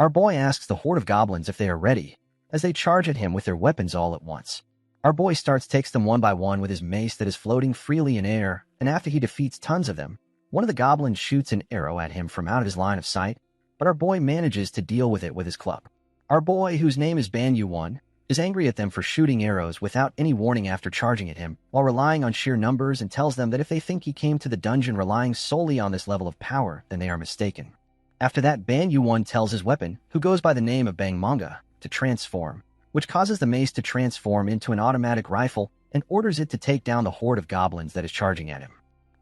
Our boy asks the horde of goblins if they are ready, as they charge at him with their weapons all at once. Our boy takes them one by one with his mace that is floating freely in air, and after he defeats tons of them, one of the goblins shoots an arrow at him from out of his line of sight, but our boy manages to deal with it with his club. Our boy, whose name is Ban Yu-won, is angry at them for shooting arrows without any warning after charging at him, while relying on sheer numbers, and tells them that if they think he came to the dungeon relying solely on this level of power, then they are mistaken. After that, Ban Yu-won tells his weapon, who goes by the name of Bang Manga, to transform, which causes the mace to transform into an automatic rifle and orders it to take down the horde of goblins that is charging at him.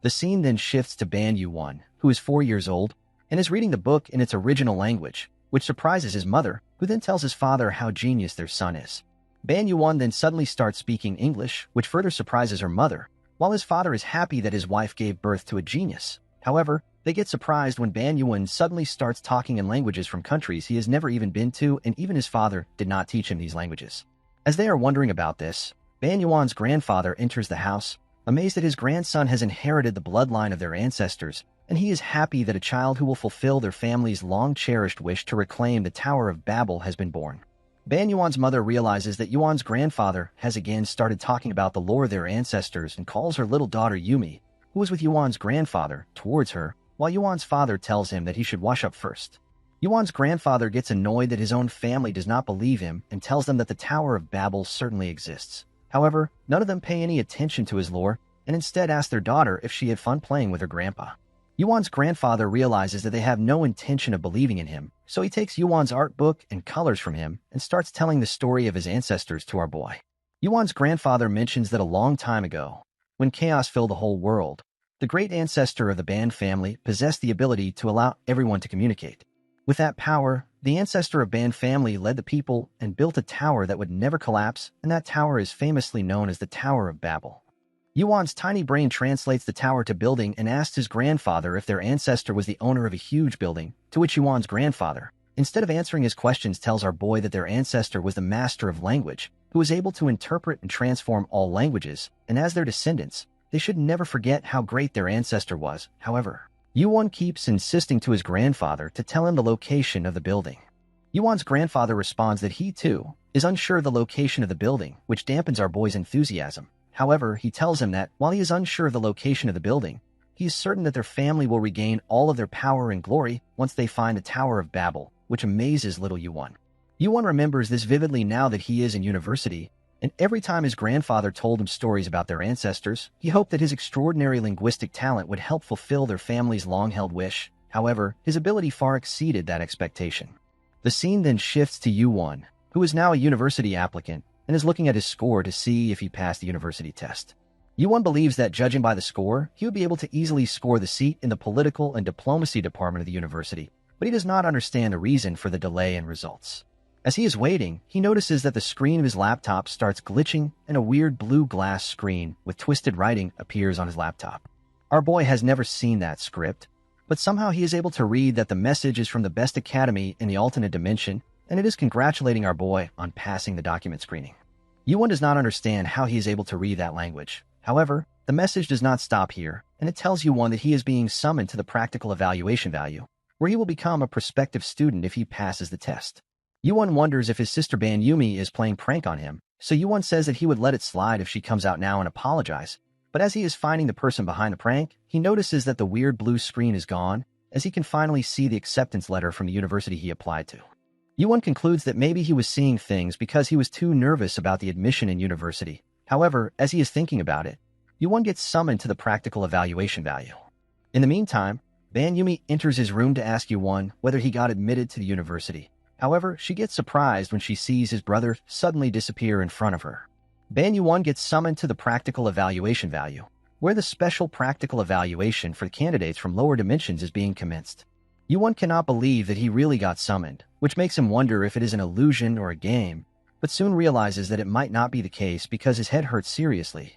The scene then shifts to Ban Yu-won, who is 4 years old, and is reading the book in its original language, which surprises his mother, who then tells his father how genius their son is. Ban Yu-won then suddenly starts speaking English, which further surprises her mother, while his father is happy that his wife gave birth to a genius. However, they get surprised when Ban Yu-won suddenly starts talking in languages from countries he has never even been to, and even his father did not teach him these languages. As they are wondering about this, Ban Yu-won's grandfather enters the house, amazed that his grandson has inherited the bloodline of their ancestors, and he is happy that a child who will fulfill their family's long-cherished wish to reclaim the Tower of Babel has been born. Ban Yuan's mother realizes that Yuan's grandfather has again started talking about the lore of their ancestors and calls her little daughter Yumi, who was with Yuan's grandfather, towards her, while Yuan's father tells him that he should wash up first. Yuan's grandfather gets annoyed that his own family does not believe him and tells them that the Tower of Babel certainly exists. However, none of them pay any attention to his lore and instead ask their daughter if she had fun playing with her grandpa. Yuan's grandfather realizes that they have no intention of believing in him, so he takes Yuan's art book and colors from him and starts telling the story of his ancestors to our boy. Yuan's grandfather mentions that a long time ago, when chaos filled the whole world, the great ancestor of the Ban family possessed the ability to allow everyone to communicate. With that power, the ancestor of Ban family led the people and built a tower that would never collapse, and that tower is famously known as the Tower of Babel. Yuan's tiny brain translates the tower to building and asks his grandfather if their ancestor was the owner of a huge building, to which Yuan's grandfather, instead of answering his questions, tells our boy that their ancestor was the master of language, who was able to interpret and transform all languages, and as their descendants, they should never forget how great their ancestor was. However, Yuan keeps insisting to his grandfather to tell him the location of the building. Yuan's grandfather responds that he, too, is unsure of the location of the building, which dampens our boy's enthusiasm. However, he tells him that, while he is unsure of the location of the building, he is certain that their family will regain all of their power and glory once they find the Tower of Babel, which amazes little Yuan. Yuan remembers this vividly now that he is in university, and every time his grandfather told him stories about their ancestors, he hoped that his extraordinary linguistic talent would help fulfill their family's long-held wish. However, his ability far exceeded that expectation. The scene then shifts to Yuan, who is now a university applicant, and is looking at his score to see if he passed the university test. Yuan believes that, judging by the score, he would be able to easily score the seat in the political and diplomacy department of the university, but he does not understand the reason for the delay in results. As he is waiting, he notices that the screen of his laptop starts glitching and a weird blue glass screen with twisted writing appears on his laptop. Our boy has never seen that script, but somehow he is able to read that the message is from the best academy in the alternate dimension, and it is congratulating our boy on passing the document screening. Yuan does not understand how he is able to read that language. However, the message does not stop here, and it tells Yuan that he is being summoned to the practical evaluation value, where he will become a prospective student if he passes the test. Yuan wonders if his sister Ban Yumi is playing prank on him, so Yuan says that he would let it slide if she comes out now and apologize. But as he is finding the person behind the prank, he notices that the weird blue screen is gone, as he can finally see the acceptance letter from the university he applied to. Yuan concludes that maybe he was seeing things because he was too nervous about the admission in university. However, as he is thinking about it, Yuan gets summoned to the practical evaluation value. In the meantime, Ban Yumi enters his room to ask Yuan whether he got admitted to the university. However, she gets surprised when she sees his brother suddenly disappear in front of her. Ban Yuan gets summoned to the practical evaluation value, where the special practical evaluation for candidates from lower dimensions is being commenced. Yuan cannot believe that he really got summoned, which makes him wonder if it is an illusion or a game, but soon realizes that it might not be the case because his head hurts seriously.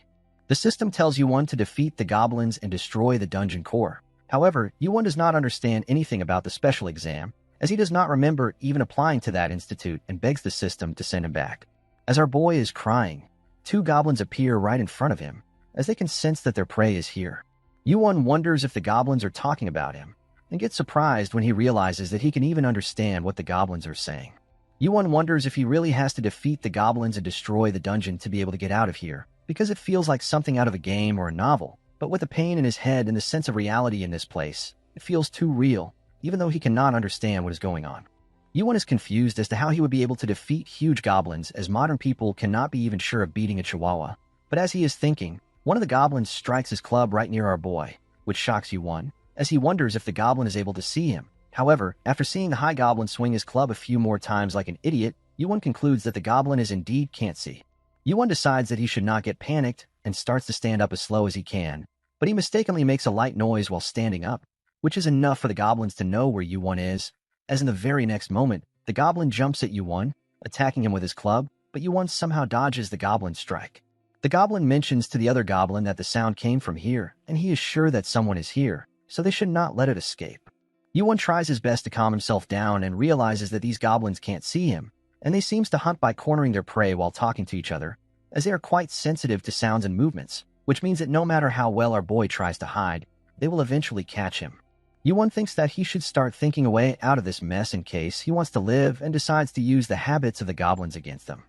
The system tells Yuan to defeat the goblins and destroy the dungeon core. However, Yuan does not understand anything about the special exam, as he does not remember even applying to that institute and begs the system to send him back. As our boy is crying, two goblins appear right in front of him, as they can sense that their prey is here. Yuan wonders if the goblins are talking about him, and gets surprised when he realizes that he can even understand what the goblins are saying. Yuan wonders if he really has to defeat the goblins and destroy the dungeon to be able to get out of here, because it feels like something out of a game or a novel. But with the pain in his head and the sense of reality in this place, it feels too real, even though he cannot understand what is going on. Yuan is confused as to how he would be able to defeat huge goblins, as modern people cannot be even sure of beating a chihuahua. But as he is thinking, one of the goblins strikes his club right near our boy, which shocks Yuan, as he wonders if the goblin is able to see him. However, after seeing the high goblin swing his club a few more times like an idiot, Yuan concludes that the goblin is indeed can't see. Yuan decides that he should not get panicked and starts to stand up as slow as he can, but he mistakenly makes a light noise while standing up, which is enough for the goblins to know where Yuan is, as in the very next moment, the goblin jumps at Yuan, attacking him with his club, but Yuan somehow dodges the goblin's strike. The goblin mentions to the other goblin that the sound came from here, and he is sure that someone is here, so they should not let it escape. Yuan tries his best to calm himself down and realizes that these goblins can't see him, and they seems to hunt by cornering their prey while talking to each other, as they are quite sensitive to sounds and movements, which means that no matter how well our boy tries to hide, they will eventually catch him. Yuan thinks that he should start thinking a way out of this mess in case he wants to live, and decides to use the habits of the goblins against them.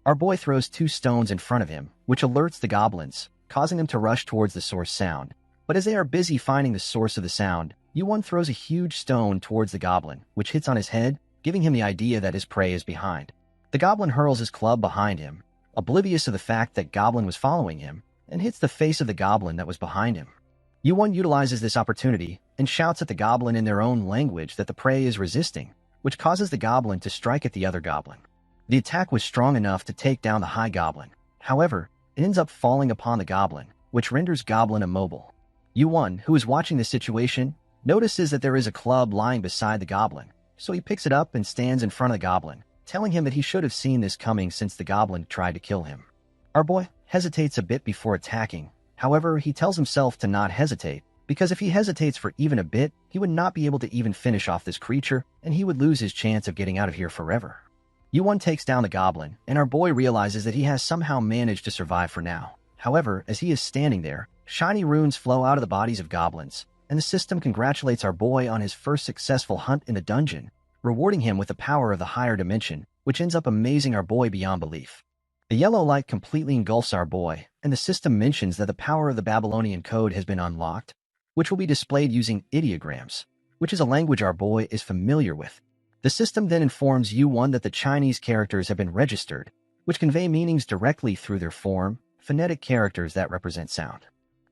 Our boy throws 2 stones in front of him, which alerts the goblins, causing them to rush towards the source sound. But as they are busy finding the source of the sound, Yuan throws a huge stone towards the goblin, which hits on his head, giving him the idea that his prey is behind. The goblin hurls his club behind him, oblivious of the fact that goblin was following him, and hits the face of the goblin that was behind him. Yuan utilizes this opportunity and shouts at the goblin in their own language that the prey is resisting, which causes the goblin to strike at the other goblin. The attack was strong enough to take down the high goblin. However, it ends up falling upon the goblin, which renders goblin immobile. Yuan, who is watching the situation, notices that there is a club lying beside the goblin, so he picks it up and stands in front of the goblin, telling him that he should have seen this coming since the goblin tried to kill him. Our boy hesitates a bit before attacking. However, he tells himself to not hesitate, because if he hesitates for even a bit, he would not be able to even finish off this creature, and he would lose his chance of getting out of here forever. Yuan takes down the goblin, and our boy realizes that he has somehow managed to survive for now. However, as he is standing there, shiny runes flow out of the bodies of goblins, and the system congratulates our boy on his first successful hunt in the dungeon, rewarding him with the power of the higher dimension, which ends up amazing our boy beyond belief. The yellow light completely engulfs our boy, and the system mentions that the power of the Babylonian code has been unlocked, which will be displayed using ideograms, which is a language our boy is familiar with. The system then informs Yuan that the Chinese characters have been registered, which convey meanings directly through their form, phonetic characters that represent sound.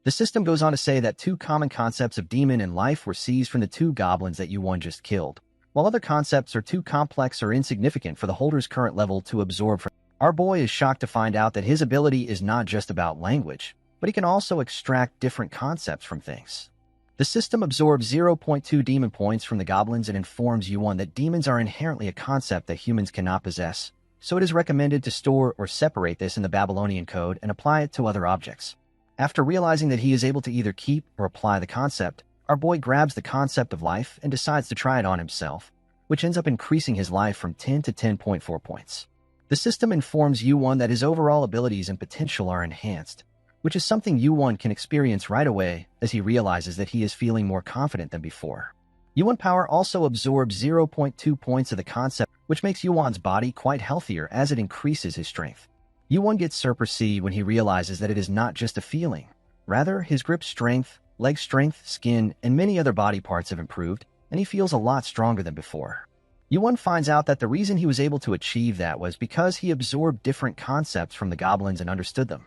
The system goes on to say that 2 common concepts of demon and life were seized from the 2 goblins that Yuan just killed, while other concepts are too complex or insignificant for the holder's current level to absorb from. Our boy is shocked to find out that his ability is not just about language, but he can also extract different concepts from things. The system absorbs 0.2 demon points from the goblins and informs Yuan that demons are inherently a concept that humans cannot possess, so it is recommended to store or separate this in the Babylonian code and apply it to other objects. After realizing that he is able to either keep or apply the concept, our boy grabs the concept of life and decides to try it on himself, which ends up increasing his life from 10 to 10.4 points. The system informs Yuan that his overall abilities and potential are enhanced, which is something Yuan can experience right away as he realizes that he is feeling more confident than before. Yuan power also absorbs 0.2 points of the concept, which makes Yuan's body quite healthier as it increases his strength. Yuan gets Super C when he realizes that it is not just a feeling. Rather, his grip strength, leg strength, skin, and many other body parts have improved, and he feels a lot stronger than before. Yuan finds out that the reason he was able to achieve that was because he absorbed different concepts from the goblins and understood them.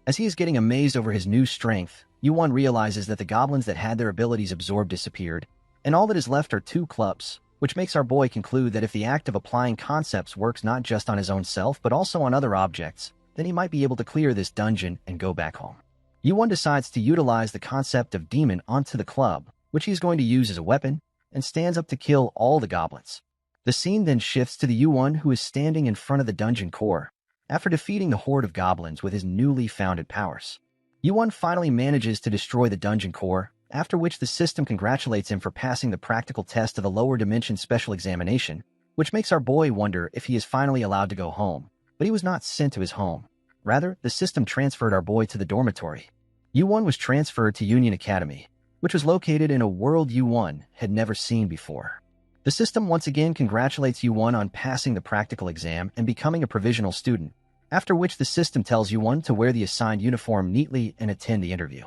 As he is getting amazed over his new strength, Yuan realizes that the goblins that had their abilities absorbed disappeared, and all that is left are 2 clubs, which makes our boy conclude that if the act of applying concepts works not just on his own self but also on other objects, then he might be able to clear this dungeon and go back home. Yuan decides to utilize the concept of demon onto the club, which he is going to use as a weapon, and stands up to kill all the goblins. The scene then shifts to the Yuan who is standing in front of the dungeon core, after defeating the horde of goblins with his newly founded powers. Yuan finally manages to destroy the dungeon core, after which the system congratulates him for passing the practical test of the lower dimension special examination, which makes our boy wonder if he is finally allowed to go home. But he was not sent to his home. Rather, the system transferred our boy to the dormitory. Yuan was transferred to Union Academy, which was located in a world Yuan had never seen before. The system once again congratulates Yuan on passing the practical exam and becoming a provisional student, after which the system tells Yuan to wear the assigned uniform neatly and attend the interview.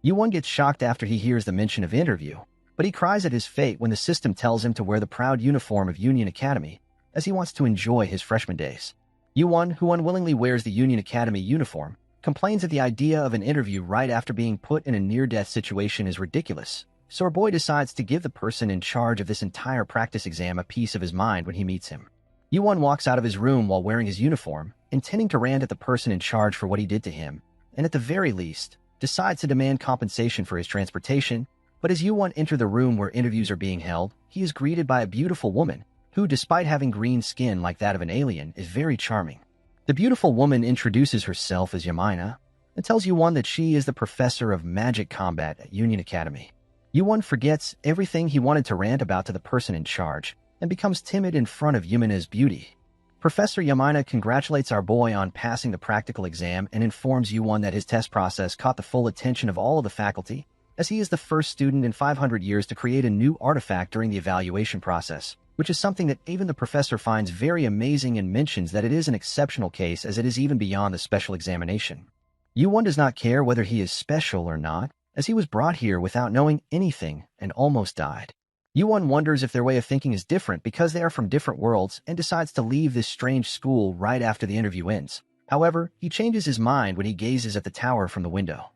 Yuan gets shocked after he hears the mention of interview, but he cries at his fate when the system tells him to wear the proud uniform of Union Academy, as he wants to enjoy his freshman days. Yuan, who unwillingly wears the Union Academy uniform, complains that the idea of an interview right after being put in a near-death situation is ridiculous, so our boy decides to give the person in charge of this entire practice exam a piece of his mind when he meets him. Yuan walks out of his room while wearing his uniform, intending to rant at the person in charge for what he did to him, and at the very least, decides to demand compensation for his transportation. But as Yuan enters the room where interviews are being held, he is greeted by a beautiful woman, who, despite having green skin like that of an alien, is very charming. The beautiful woman introduces herself as Yamina and tells Yuan that she is the professor of magic combat at Union Academy. Yuan forgets everything he wanted to rant about to the person in charge and becomes timid in front of Yamina's beauty. Professor Yamina congratulates our boy on passing the practical exam and informs Yuan that his test process caught the full attention of all of the faculty, as he is the first student in 500 years to create a new artifact during the evaluation process, which is something that even the professor finds very amazing and mentions that it is an exceptional case as it is even beyond the special examination. Yuan does not care whether he is special or not, as he was brought here without knowing anything and almost died. Yuan wonders if their way of thinking is different because they are from different worlds and decides to leave this strange school right after the interview ends. However, he changes his mind when he gazes at the tower from the window.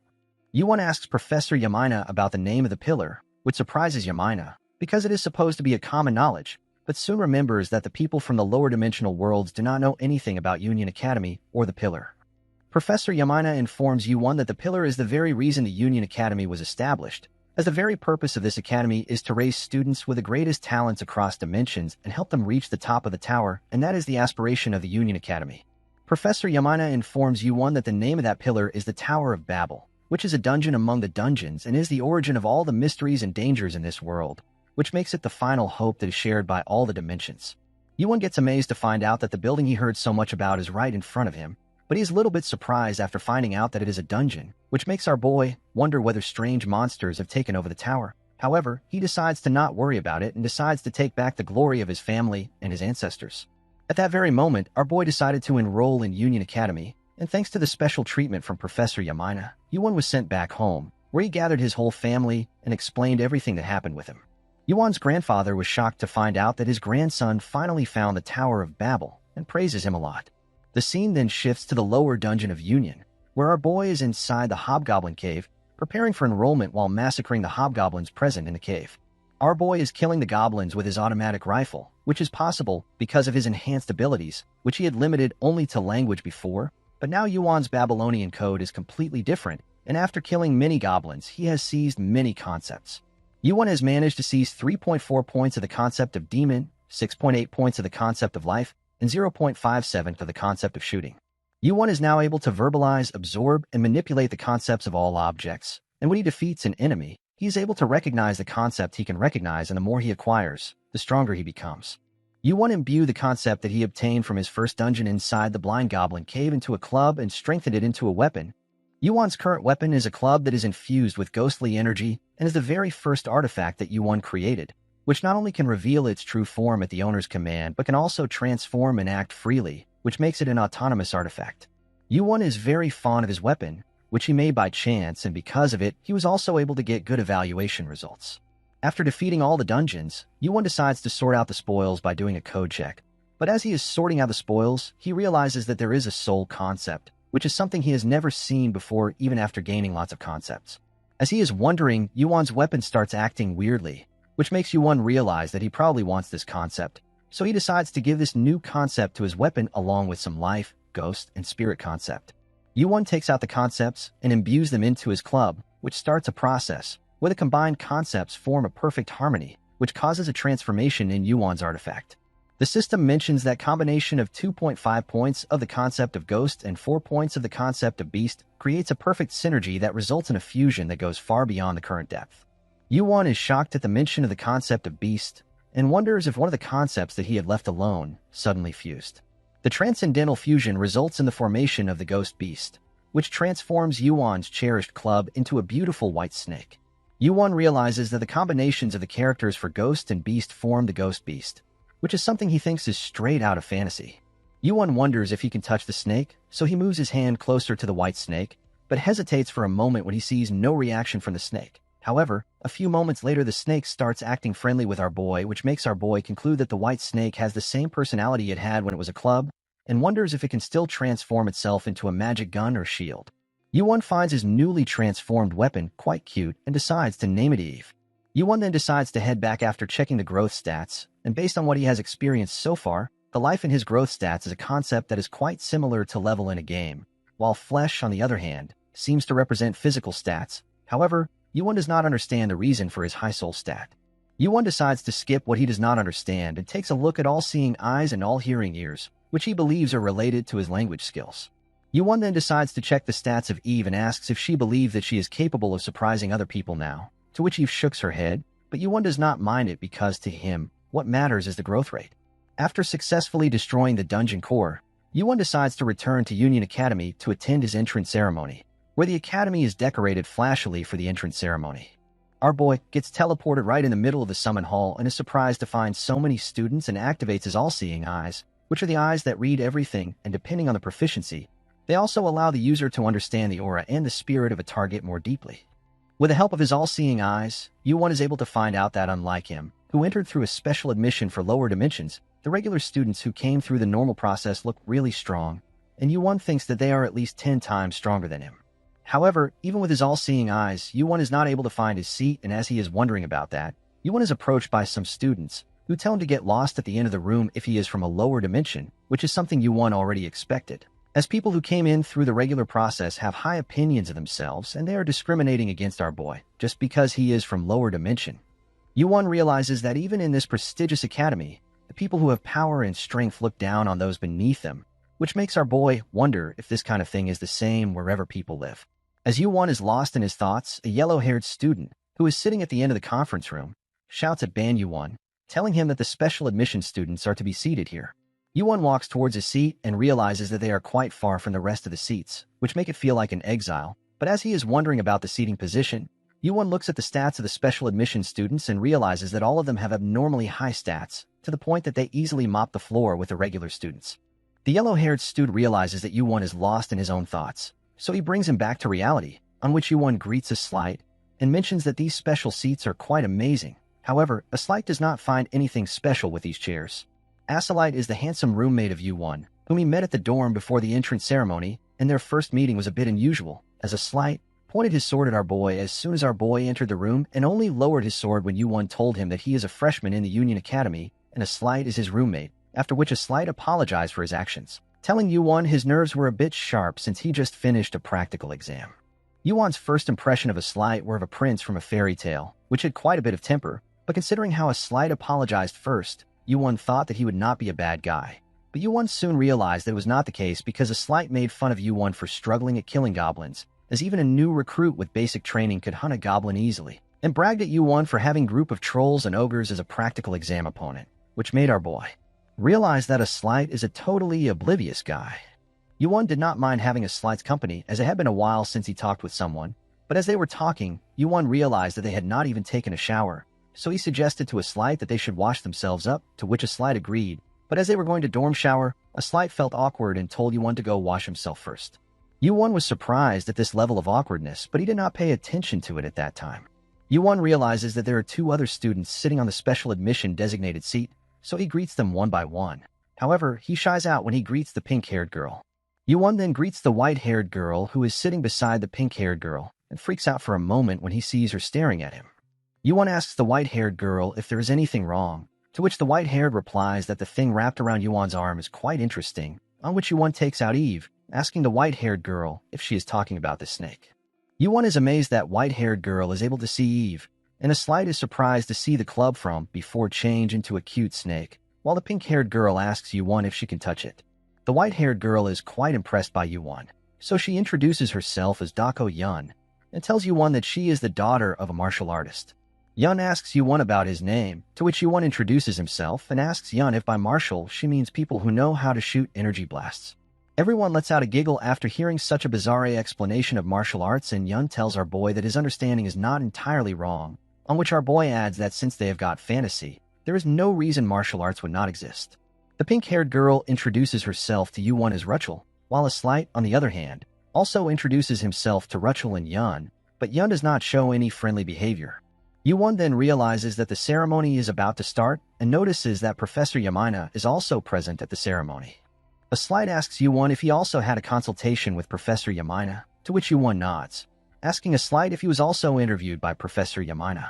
Yuan asks Professor Yamina about the name of the pillar, which surprises Yamina because it is supposed to be a common knowledge, but soon remembers that the people from the lower dimensional worlds do not know anything about Union Academy or the pillar. Professor Yamina informs Yuan that the pillar is the very reason the Union Academy was established, as the very purpose of this academy is to raise students with the greatest talents across dimensions and help them reach the top of the tower, and that is the aspiration of the Union Academy. Professor Yamina informs Yuan that the name of that pillar is the Tower of Babel, which is a dungeon among the dungeons and is the origin of all the mysteries and dangers in this world, which makes it the final hope that is shared by all the dimensions. Yuan gets amazed to find out that the building he heard so much about is right in front of him, but he is a little bit surprised after finding out that it is a dungeon, which makes our boy wonder whether strange monsters have taken over the tower. However, he decides to not worry about it and decides to take back the glory of his family and his ancestors. At that very moment, our boy decided to enroll in Union Academy, and thanks to the special treatment from Professor Yamina, Yuan was sent back home, where he gathered his whole family and explained everything that happened with him. Yuan's grandfather was shocked to find out that his grandson finally found the Tower of Babel and praises him a lot. The scene then shifts to the lower dungeon of Union, where our boy is inside the Hobgoblin Cave, preparing for enrollment while massacring the hobgoblins present in the cave. Our boy is killing the goblins with his automatic rifle, which is possible because of his enhanced abilities, which he had limited only to language before, but now Yuan's Babylonian code is completely different, and after killing many goblins, he has seized many concepts. Yuan has managed to seize 3.4 points of the concept of demon, 6.8 points of the concept of life, and 0.57 of the concept of shooting. Yuan is now able to verbalize, absorb, and manipulate the concepts of all objects, and when he defeats an enemy, he is able to recognize the concept he can recognize, and the more he acquires, the stronger he becomes. Yuan imbued the concept that he obtained from his first dungeon inside the Blind Goblin Cave into a club and strengthened it into a weapon. Yuan's current weapon is a club that is infused with ghostly energy and is the very first artifact that Yuan created, which not only can reveal its true form at the owner's command, but can also transform and act freely, which makes it an autonomous artifact. Yuan is very fond of his weapon, which he made by chance, and because of it, he was also able to get good evaluation results. After defeating all the dungeons, Yuan decides to sort out the spoils by doing a code check, but as he is sorting out the spoils, he realizes that there is a soul concept, which is something he has never seen before even after gaining lots of concepts. As he is wondering, Yuan's weapon starts acting weirdly, which makes Yuan realize that he probably wants this concept, so he decides to give this new concept to his weapon along with some life, ghost, and spirit concept. Yuan takes out the concepts and imbues them into his club, which starts a process where the combined concepts form a perfect harmony, which causes a transformation in Yuan's artifact. The system mentions that combination of 2.5 points of the concept of ghost and 4 points of the concept of beast creates a perfect synergy that results in a fusion that goes far beyond the current depth. Yuan is shocked at the mention of the concept of beast and wonders if one of the concepts that he had left alone suddenly fused. The transcendental fusion results in the formation of the ghost beast, which transforms Yuan's cherished club into a beautiful white snake. Yu-Won realizes that the combinations of the characters for Ghost and Beast form the Ghost Beast, which is something he thinks is straight out of fantasy. Yu-Won wonders if he can touch the snake, so he moves his hand closer to the white snake, but hesitates for a moment when he sees no reaction from the snake. However, a few moments later the snake starts acting friendly with our boy, which makes our boy conclude that the white snake has the same personality it had when it was a club, and wonders if it can still transform itself into a magic gun or shield. Yu-Won finds his newly transformed weapon quite cute and decides to name it Eve. Yu-Won then decides to head back after checking the growth stats, and based on what he has experienced so far, the life in his growth stats is a concept that is quite similar to level in a game, while flesh, on the other hand, seems to represent physical stats. However, Yu-Won does not understand the reason for his high soul stat. Yu-Won decides to skip what he does not understand and takes a look at all-seeing eyes and all-hearing ears, which he believes are related to his language skills. Yu-Won then decides to check the stats of Eve and asks if she believes that she is capable of surprising other people now, to which Eve shakes her head, but Yu-Won does not mind it because, to him, what matters is the growth rate. After successfully destroying the dungeon core, Yu-Won decides to return to Union Academy to attend his entrance ceremony, where the academy is decorated flashily for the entrance ceremony. Our boy gets teleported right in the middle of the summon hall and is surprised to find so many students and activates his all-seeing eyes, which are the eyes that read everything, and depending on the proficiency, they also allow the user to understand the aura and the spirit of a target more deeply. With the help of his all-seeing eyes, Yu-Won is able to find out that unlike him, who entered through a special admission for lower dimensions, the regular students who came through the normal process look really strong, and Yu-Won thinks that they are at least 10 times stronger than him. However, even with his all-seeing eyes, Yu-Won is not able to find his seat, and as he is wondering about that, Yu-Won is approached by some students, who tell him to get lost at the end of the room if he is from a lower dimension, which is something Yu-Won already expected. As people who came in through the regular process have high opinions of themselves, and they are discriminating against our boy, just because he is from lower dimension. Yu-Won realizes that even in this prestigious academy, the people who have power and strength look down on those beneath them, which makes our boy wonder if this kind of thing is the same wherever people live. As Yu-Won is lost in his thoughts, a yellow-haired student, who is sitting at the end of the conference room, shouts at Ban Yu-Won, telling him that the special admission students are to be seated here. Yu-Won walks towards his seat and realizes that they are quite far from the rest of the seats, which make it feel like an exile, but as he is wondering about the seating position, Yu-Won looks at the stats of the special admission students and realizes that all of them have abnormally high stats, to the point that they easily mop the floor with the regular students. The yellow-haired student realizes that Yu-Won is lost in his own thoughts, so he brings him back to reality, on which Yu-Won greets a Slight and mentions that these special seats are quite amazing. However, a Slight does not find anything special with these chairs. Asalite is the handsome roommate of Yu-Won, whom he met at the dorm before the entrance ceremony, and their first meeting was a bit unusual, as a Slight pointed his sword at our boy as soon as our boy entered the room and only lowered his sword when Yu-Won told him that he is a freshman in the Union Academy and a Slight is his roommate, after which a Slight apologized for his actions, telling Yu-Won his nerves were a bit sharp since he just finished a practical exam. Yu-Won's first impression of a Slight were of a prince from a fairy tale, which had quite a bit of temper, but considering how a Slight apologized first, Yu-Won thought that he would not be a bad guy. But Yu-Won soon realized that it was not the case because a Slight made fun of Yu-Won for struggling at killing goblins, as even a new recruit with basic training could hunt a goblin easily, and bragged at Yu-Won for having a group of trolls and ogres as a practical exam opponent, which made our boy realize that a Slight is a totally oblivious guy. Yu-Won did not mind having a Slight's company, as it had been a while since he talked with someone, but as they were talking, Yu-Won realized that they had not even taken a shower, so he suggested to a Slight that they should wash themselves up, to which a Slight agreed, but as they were going to dorm shower, a Slight felt awkward and told Yu-Won to go wash himself first. Yu-Won was surprised at this level of awkwardness, but he did not pay attention to it at that time. Yu-Won realizes that there are 2 other students sitting on the special admission designated seat, so he greets them one by one. However, he shies out when he greets the pink-haired girl. Yu-Won then greets the white-haired girl who is sitting beside the pink-haired girl, and freaks out for a moment when he sees her staring at him. Yu-Won asks the white-haired girl if there is anything wrong, to which the white-haired replies that the thing wrapped around Yu-Won's arm is quite interesting, on which Yu-Won takes out Eve, asking the white-haired girl if she is talking about the snake. Yu-Won is amazed that white-haired girl is able to see Eve, and a Slight is surprised to see the club from before change into a cute snake, while the pink-haired girl asks Yu-Won if she can touch it. The white-haired girl is quite impressed by Yu-Won, so she introduces herself as Dako Yun, and tells Yu-Won that she is the daughter of a martial artist. Yun asks Yu-Won about his name, to which Yu-Won introduces himself and asks Yun if by martial she means people who know how to shoot energy blasts. Everyone lets out a giggle after hearing such a bizarre explanation of martial arts, and Yun tells our boy that his understanding is not entirely wrong, on which our boy adds that since they have got fantasy, there is no reason martial arts would not exist. The pink-haired girl introduces herself to Yu-won as Rachel, while a Slight, on the other hand, also introduces himself to Rachel and Yun, but Yun does not show any friendly behavior. Yu-won then realizes that the ceremony is about to start and notices that Professor Yamina is also present at the ceremony. A Slight asks Yu-won if he also had a consultation with Professor Yamina, to which Yu-won nods, asking a Slight if he was also interviewed by Professor Yamina.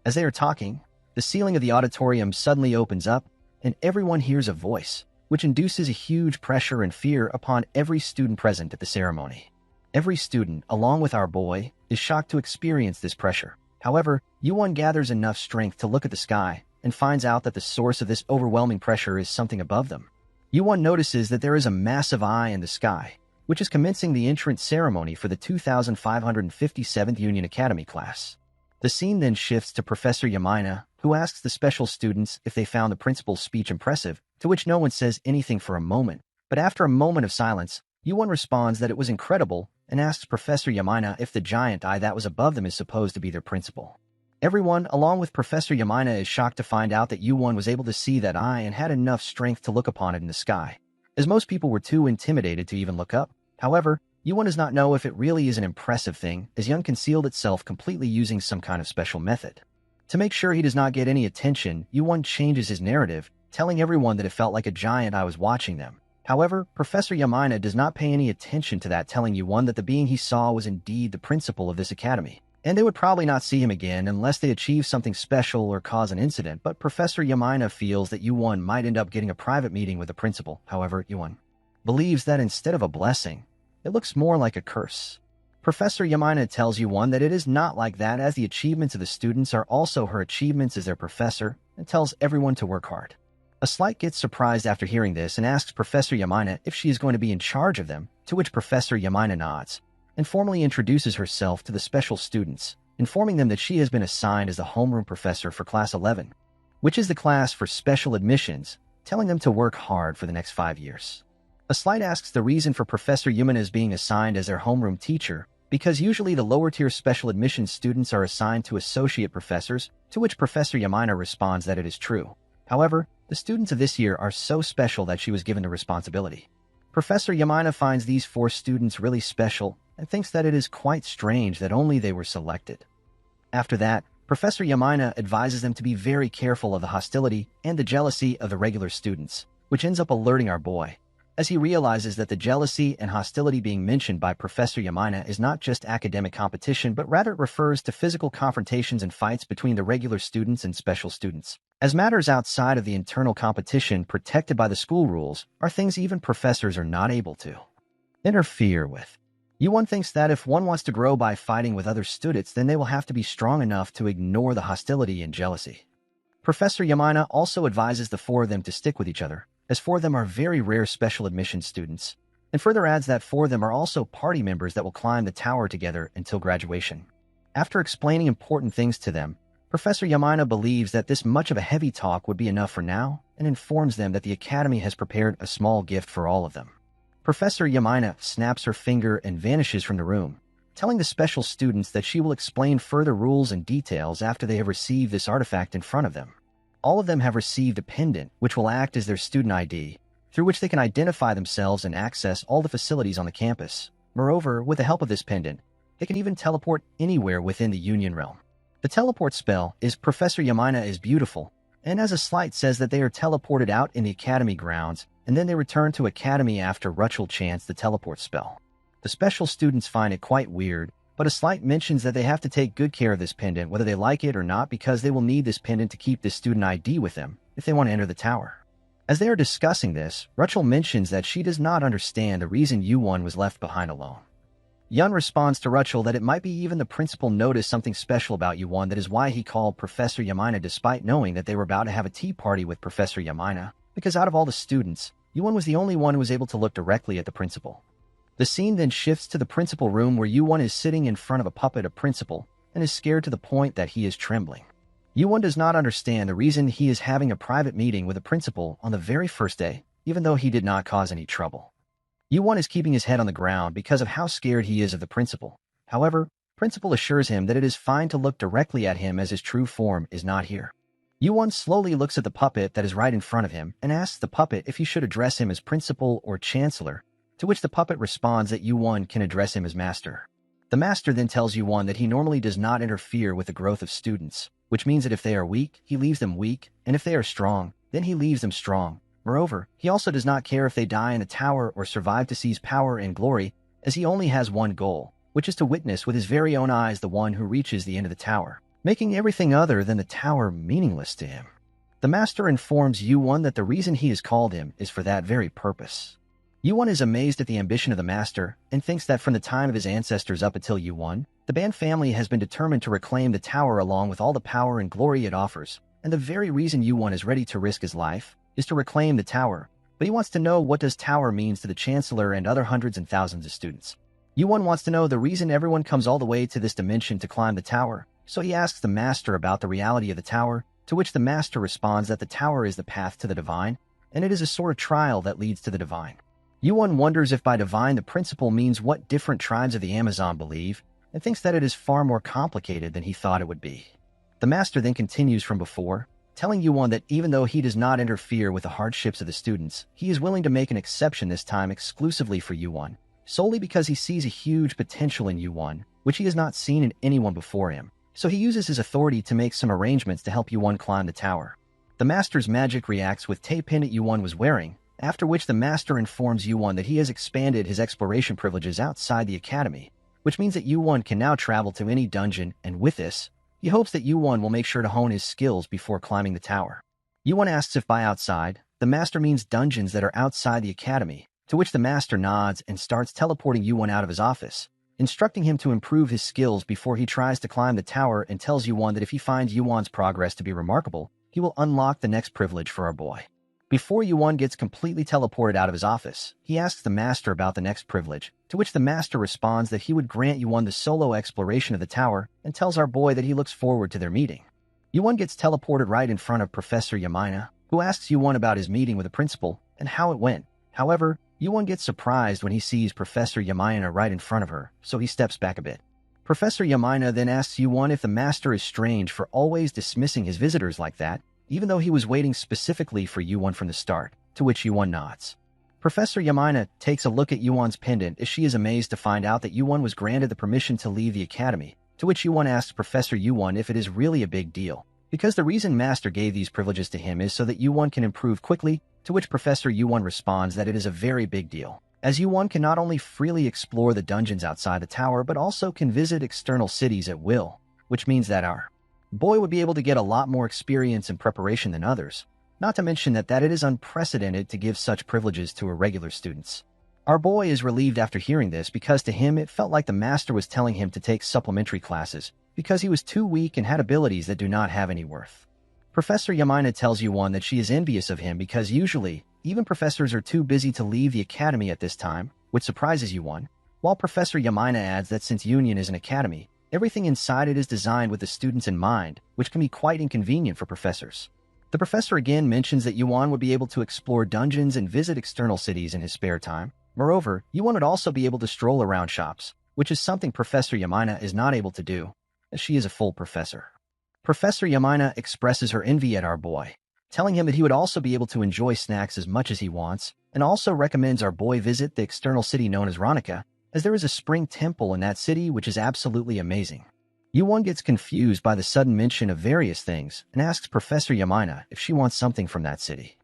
As they are talking, the ceiling of the auditorium suddenly opens up, and everyone hears a voice, which induces a huge pressure and fear upon every student present at the ceremony. Every student, along with our boy, is shocked to experience this pressure. However, Yu-won gathers enough strength to look at the sky and finds out that the source of this overwhelming pressure is something above them. Yu-won notices that there is a massive eye in the sky, which is commencing the entrance ceremony for the 2557th Union Academy class. The scene then shifts to Professor Yamina, who asks the special students if they found the principal's speech impressive, to which no one says anything for a moment. But after a moment of silence, Yu-won responds that it was incredible and asks Professor Yamina if the giant eye that was above them is supposed to be their principal. Everyone, along with Professor Yamina, is shocked to find out that Yu-won was able to see that eye and had enough strength to look upon it in the sky, as most people were too intimidated to even look up. However, Yu-won does not know if it really is an impressive thing, as Yun concealed itself completely using some kind of special method. To make sure he does not get any attention, Yu-won changes his narrative, telling everyone that it felt like a giant eye was watching them. However, Professor Yamina does not pay any attention to that, telling Yu-won that the being he saw was indeed the principal of this academy, and they would probably not see him again unless they achieve something special or cause an incident. But Professor Yamina feels that Yu-won might end up getting a private meeting with the principal. However, Yu-won believes that instead of a blessing, it looks more like a curse. Professor Yamina tells Yu-won that it is not like that, as the achievements of the students are also her achievements as their professor, and tells everyone to work hard. A Slight gets surprised after hearing this and asks Professor Yamina if she is going to be in charge of them, to which Professor Yamina nods, and formally introduces herself to the special students, informing them that she has been assigned as the homeroom professor for Class 11, which is the class for special admissions, telling them to work hard for the next 5 years. A Slight asks the reason for Professor Yamina's being assigned as their homeroom teacher, because usually the lower-tier special admissions students are assigned to associate professors, to which Professor Yamina responds that it is true. However, the students of this year are so special that she was given the responsibility. Professor Yamina finds these 4 students really special and thinks that it is quite strange that only they were selected. After that, Professor Yamina advises them to be very careful of the hostility and the jealousy of the regular students, which ends up alerting our boy, as he realizes that the jealousy and hostility being mentioned by Professor Yamina is not just academic competition, but rather it refers to physical confrontations and fights between the regular students and special students, as matters outside of the internal competition protected by the school rules are things even professors are not able to interfere with. Yu-won thinks that if one wants to grow by fighting with other students, then they will have to be strong enough to ignore the hostility and jealousy. Professor Yamina also advises the 4 of them to stick with each other, as 4 of them are very rare special admissions students, and further adds that 4 of them are also party members that will climb the tower together until graduation. After explaining important things to them, Professor Yamina believes that this much of a heavy talk would be enough for now, and informs them that the Academy has prepared a small gift for all of them. Professor Yamina snaps her finger and vanishes from the room, telling the special students that she will explain further rules and details after they have received this artifact in front of them. All of them have received a pendant, which will act as their student ID, through which they can identify themselves and access all the facilities on the campus. Moreover, with the help of this pendant, they can even teleport anywhere within the Union realm. The teleport spell is Professor Yamina is beautiful, and as a Slight says that they are teleported out in the Academy grounds, and then they return to Academy after Rachel chants the teleport spell. The special students find it quite weird, but a Slight mentions that they have to take good care of this pendant whether they like it or not, because they will need this pendant to keep this student ID with them if they want to enter the tower. As they are discussing this, Rachel mentions that she does not understand the reason Yu-won was left behind alone. Yun responds to Rachel that it might be even the principal noticed something special about Yu-won, that is why he called Professor Yamina despite knowing that they were about to have a tea party with Professor Yamina, because out of all the students, Yu-won was the only one who was able to look directly at the principal. The scene then shifts to the principal room, where Yu-won is sitting in front of a puppet of principal and is scared to the point that he is trembling. Yu-won does not understand the reason he is having a private meeting with the principal on the very first day, even though he did not cause any trouble. Yu-won is keeping his head on the ground because of how scared he is of the principal. However, principal assures him that it is fine to look directly at him as his true form is not here. Yu-won slowly looks at the puppet that is right in front of him and asks the puppet if he should address him as principal or chancellor, to which the puppet responds that Yu-won can address him as master. The master then tells Yu-won that he normally does not interfere with the growth of students, which means that if they are weak, he leaves them weak, and if they are strong, then he leaves them strong. Moreover, he also does not care if they die in the tower or survive to seize power and glory, as he only has one goal, which is to witness with his very own eyes the one who reaches the end of the tower, making everything other than the tower meaningless to him. The master informs Yu-won that the reason he has called him is for that very purpose. Yu-won is amazed at the ambition of the master and thinks that from the time of his ancestors up until Yu-won, the Ban family has been determined to reclaim the tower along with all the power and glory it offers, and the very reason Yu-won is ready to risk his life is to reclaim the tower, but he wants to know what does tower means to the chancellor and other hundreds and thousands of students. Yu-won wants to know the reason everyone comes all the way to this dimension to climb the tower, so he asks the master about the reality of the tower, to which the master responds that the tower is the path to the divine, and it is a sort of trial that leads to the divine. Yu-won wonders if by divine the principle means what different tribes of the Amazon believe, and thinks that it is far more complicated than he thought it would be. The master then continues from before, telling Yu-won that even though he does not interfere with the hardships of the students, he is willing to make an exception this time exclusively for Yu-won, solely because he sees a huge potential in Yu-won, which he has not seen in anyone before him. So he uses his authority to make some arrangements to help Yu-won climb the tower. The master's magic reacts with tape pin that Yu-won was wearing, after which the master informs Yu-won that he has expanded his exploration privileges outside the academy, which means that Yu-won can now travel to any dungeon, and with this, he hopes that Yu-won will make sure to hone his skills before climbing the tower. Yu-won asks if by outside, the master means dungeons that are outside the academy, to which the master nods and starts teleporting Yu-won out of his office, instructing him to improve his skills before he tries to climb the tower, and tells Yu-won that if he finds Yu-won's progress to be remarkable, he will unlock the next privilege for our boy. Before Yu-won gets completely teleported out of his office, he asks the master about the next privilege, to which the master responds that he would grant Yu-won the solo exploration of the tower and tells our boy that he looks forward to their meeting. Yu-won gets teleported right in front of Professor Yamina, who asks Yu-won about his meeting with the principal and how it went. However, Yu-won gets surprised when he sees Professor Yamina right in front of her, so he steps back a bit. Professor Yamina then asks Yu-won if the master is strange for always dismissing his visitors like that, even though he was waiting specifically for Yu-won from the start, to which Yu-won nods. Professor Yamina takes a look at Yu-won's pendant as she is amazed to find out that Yu-won was granted the permission to leave the academy, to which Yu-won asks Professor Yu-won if it is really a big deal, because the reason Master gave these privileges to him is so that Yu-won can improve quickly, to which Professor Yu-won responds that it is a very big deal, as Yu-won can not only freely explore the dungeons outside the tower but also can visit external cities at will, which means that our boy would be able to get a lot more experience and preparation than others, not to mention that it is unprecedented to give such privileges to irregular students. Our boy is relieved after hearing this because to him it felt like the master was telling him to take supplementary classes because he was too weak and had abilities that do not have any worth. Professor Yamina tells Yu-won that she is envious of him because usually, even professors are too busy to leave the academy at this time, which surprises Yu-won, while Professor Yamina adds that since Union is an academy, everything inside it is designed with the students in mind, which can be quite inconvenient for professors. The professor again mentions that Yu-won would be able to explore dungeons and visit external cities in his spare time. Moreover, Yu-won would also be able to stroll around shops, which is something Professor Yamina is not able to do, as she is a full professor. Professor Yamina expresses her envy at our boy, telling him that he would also be able to enjoy snacks as much as he wants, and also recommends our boy visit the external city known as Ronica, as there is a spring temple in that city which is absolutely amazing. Yu-won gets confused by the sudden mention of various things and asks Professor Yamina if she wants something from that city.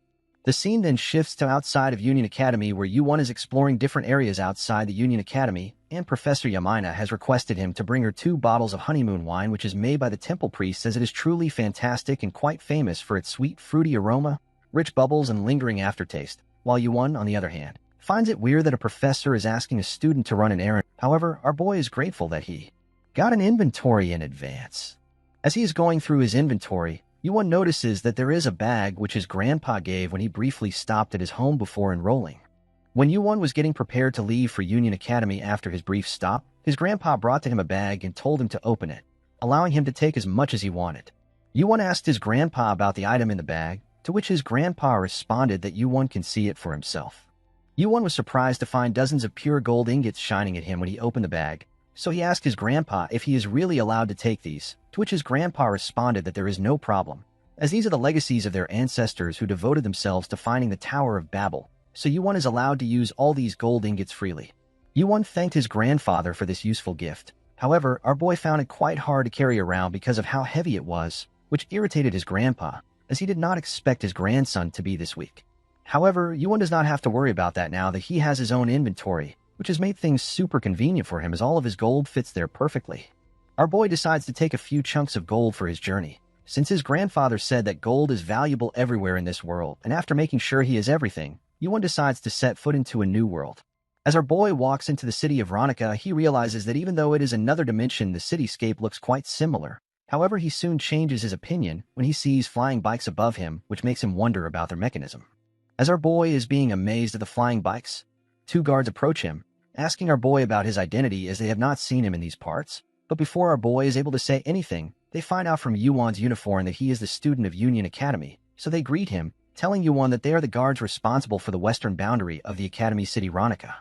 The scene then shifts to outside of Union Academy where Yu-won is exploring different areas outside the Union Academy, and Professor Yamina has requested him to bring her 2 bottles of honeymoon wine which is made by the temple priest as it is truly fantastic and quite famous for its sweet fruity aroma, rich bubbles and lingering aftertaste, while Yu-won, on the other hand, finds it weird that a professor is asking a student to run an errand. However, our boy is grateful that he got an inventory in advance. As he is going through his inventory, Yu-won notices that there is a bag which his grandpa gave when he briefly stopped at his home before enrolling. When Yu-won was getting prepared to leave for Union Academy after his brief stop, his grandpa brought to him a bag and told him to open it, allowing him to take as much as he wanted. Yu-won asked his grandpa about the item in the bag, to which his grandpa responded that Yu-won can see it for himself. Yuan was surprised to find dozens of pure gold ingots shining at him when he opened the bag, so he asked his grandpa if he is really allowed to take these, to which his grandpa responded that there is no problem, as these are the legacies of their ancestors who devoted themselves to finding the Tower of Babel, so Yuan is allowed to use all these gold ingots freely. Yuan thanked his grandfather for this useful gift. However, our boy found it quite hard to carry around because of how heavy it was, which irritated his grandpa, as he did not expect his grandson to be this weak. However, Yuan does not have to worry about that now that he has his own inventory, which has made things super convenient for him as all of his gold fits there perfectly. Our boy decides to take a few chunks of gold for his journey, since his grandfather said that gold is valuable everywhere in this world, and after making sure he has everything, Yuan decides to set foot into a new world. As our boy walks into the city of Ronica, he realizes that even though it is another dimension, the cityscape looks quite similar. However, he soon changes his opinion when he sees flying bikes above him, which makes him wonder about their mechanism. As our boy is being amazed at the flying bikes, two guards approach him, asking our boy about his identity as they have not seen him in these parts. But before our boy is able to say anything, they find out from Yuan's uniform that he is the student of Union Academy, so they greet him, telling Yuan that they are the guards responsible for the western boundary of the Academy City Ronica.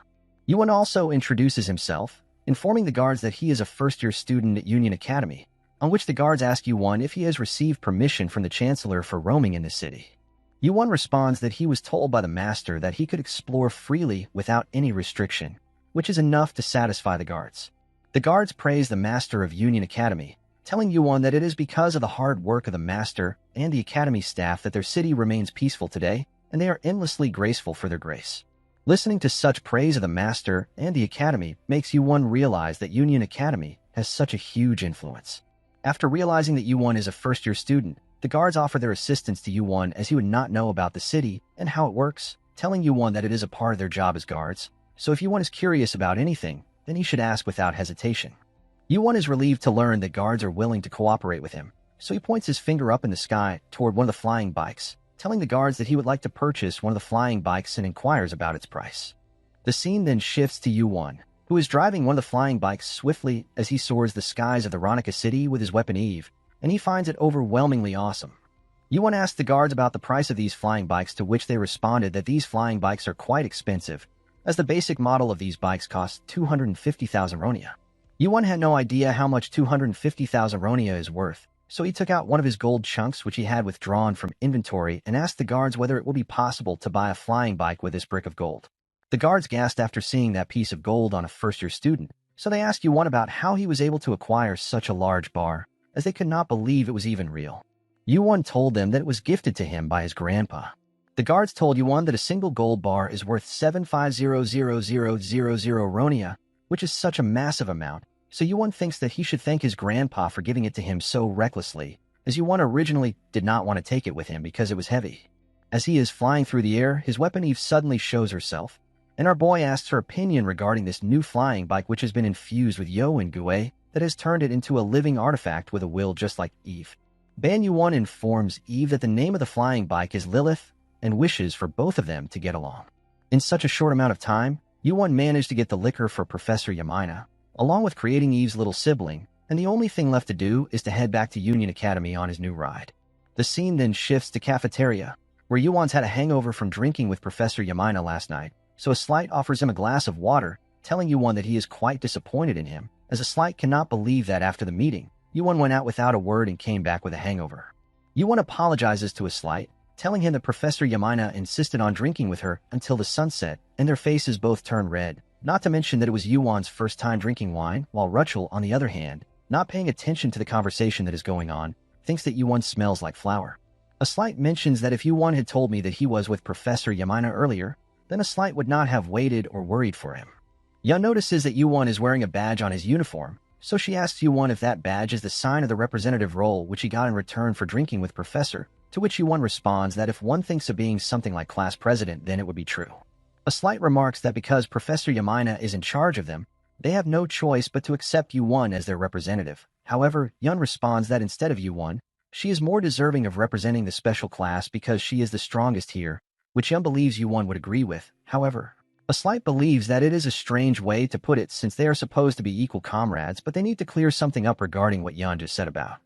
Yuan also introduces himself, informing the guards that he is a first-year student at Union Academy, on which the guards ask Yuan if he has received permission from the Chancellor for roaming in the city. Yuan responds that he was told by the master that he could explore freely without any restriction, which is enough to satisfy the guards. The guards praise the master of Union Academy, telling Yuan that it is because of the hard work of the master and the academy staff that their city remains peaceful today, and they are endlessly graceful for their grace. Listening to such praise of the master and the academy makes Yuan realize that Union Academy has such a huge influence. After realizing that Yuan is a first-year student, the guards offer their assistance to Yuan as he would not know about the city and how it works, telling Yuan that it is a part of their job as guards, so if Yuan is curious about anything, then he should ask without hesitation. Yuan is relieved to learn that guards are willing to cooperate with him, so he points his finger up in the sky toward one of the flying bikes, telling the guards that he would like to purchase one of the flying bikes and inquires about its price. The scene then shifts to Yuan, who is driving one of the flying bikes swiftly as he soars the skies of the Ronica city with his weapon Eve, and he finds it overwhelmingly awesome. Yuan asks the guards about the price of these flying bikes, to which they responded that these flying bikes are quite expensive, as the basic model of these bikes costs 250,000 ronia. Yuan had no idea how much 250,000 ronia is worth, so he took out one of his gold chunks which he had withdrawn from inventory and asked the guards whether it will be possible to buy a flying bike with this brick of gold. The guards gasped after seeing that piece of gold on a first-year student, so they asked Yuan about how he was able to acquire such a large bar, as they could not believe it was even real. Yuan told them that it was gifted to him by his grandpa. The guards told Yuan that a single gold bar is worth 750,000 ronia, which is such a massive amount, so Yuan thinks that he should thank his grandpa for giving it to him so recklessly, as Yuan originally did not want to take it with him because it was heavy. As he is flying through the air, his weapon Eve suddenly shows herself, and our boy asks her opinion regarding this new flying bike which has been infused with Yo and Gue that has turned it into a living artifact with a will just like Eve. Ban Yuan informs Eve that the name of the flying bike is Lilith, and wishes for both of them to get along. In such a short amount of time, Yuan managed to get the liquor for Professor Yamina, along with creating Eve's little sibling, and the only thing left to do is to head back to Union Academy on his new ride. The scene then shifts to cafeteria, where Yuan's had a hangover from drinking with Professor Yamina last night, so a Slight offers him a glass of water, telling Yuan that he is quite disappointed in him, as a Slight cannot believe that after the meeting, Yuan went out without a word and came back with a hangover. Yuan apologizes to a Slight, telling him that Professor Yamina insisted on drinking with her until the sunset, and their faces both turned red, not to mention that it was Yuan's first time drinking wine, while Rachel, on the other hand, not paying attention to the conversation that is going on, thinks that Yuan smells like flour. A Slight mentions that if Yuan had told me that he was with Professor Yamina earlier, then a Slight would not have waited or worried for him. Yun notices that Yuan is wearing a badge on his uniform, so she asks Yuan if that badge is the sign of the representative role which he got in return for drinking with Professor, to which Yuan responds that if one thinks of being something like class president, then it would be true. A Slight remarks that because Professor Yamina is in charge of them, they have no choice but to accept Yuan as their representative. However, Yun responds that instead of Yuan, she is more deserving of representing the special class because she is the strongest here, which Yun believes Yuan would agree with. However, a Slight believes that it is a strange way to put it since they are supposed to be equal comrades, but they need to clear something up regarding what Yun just said about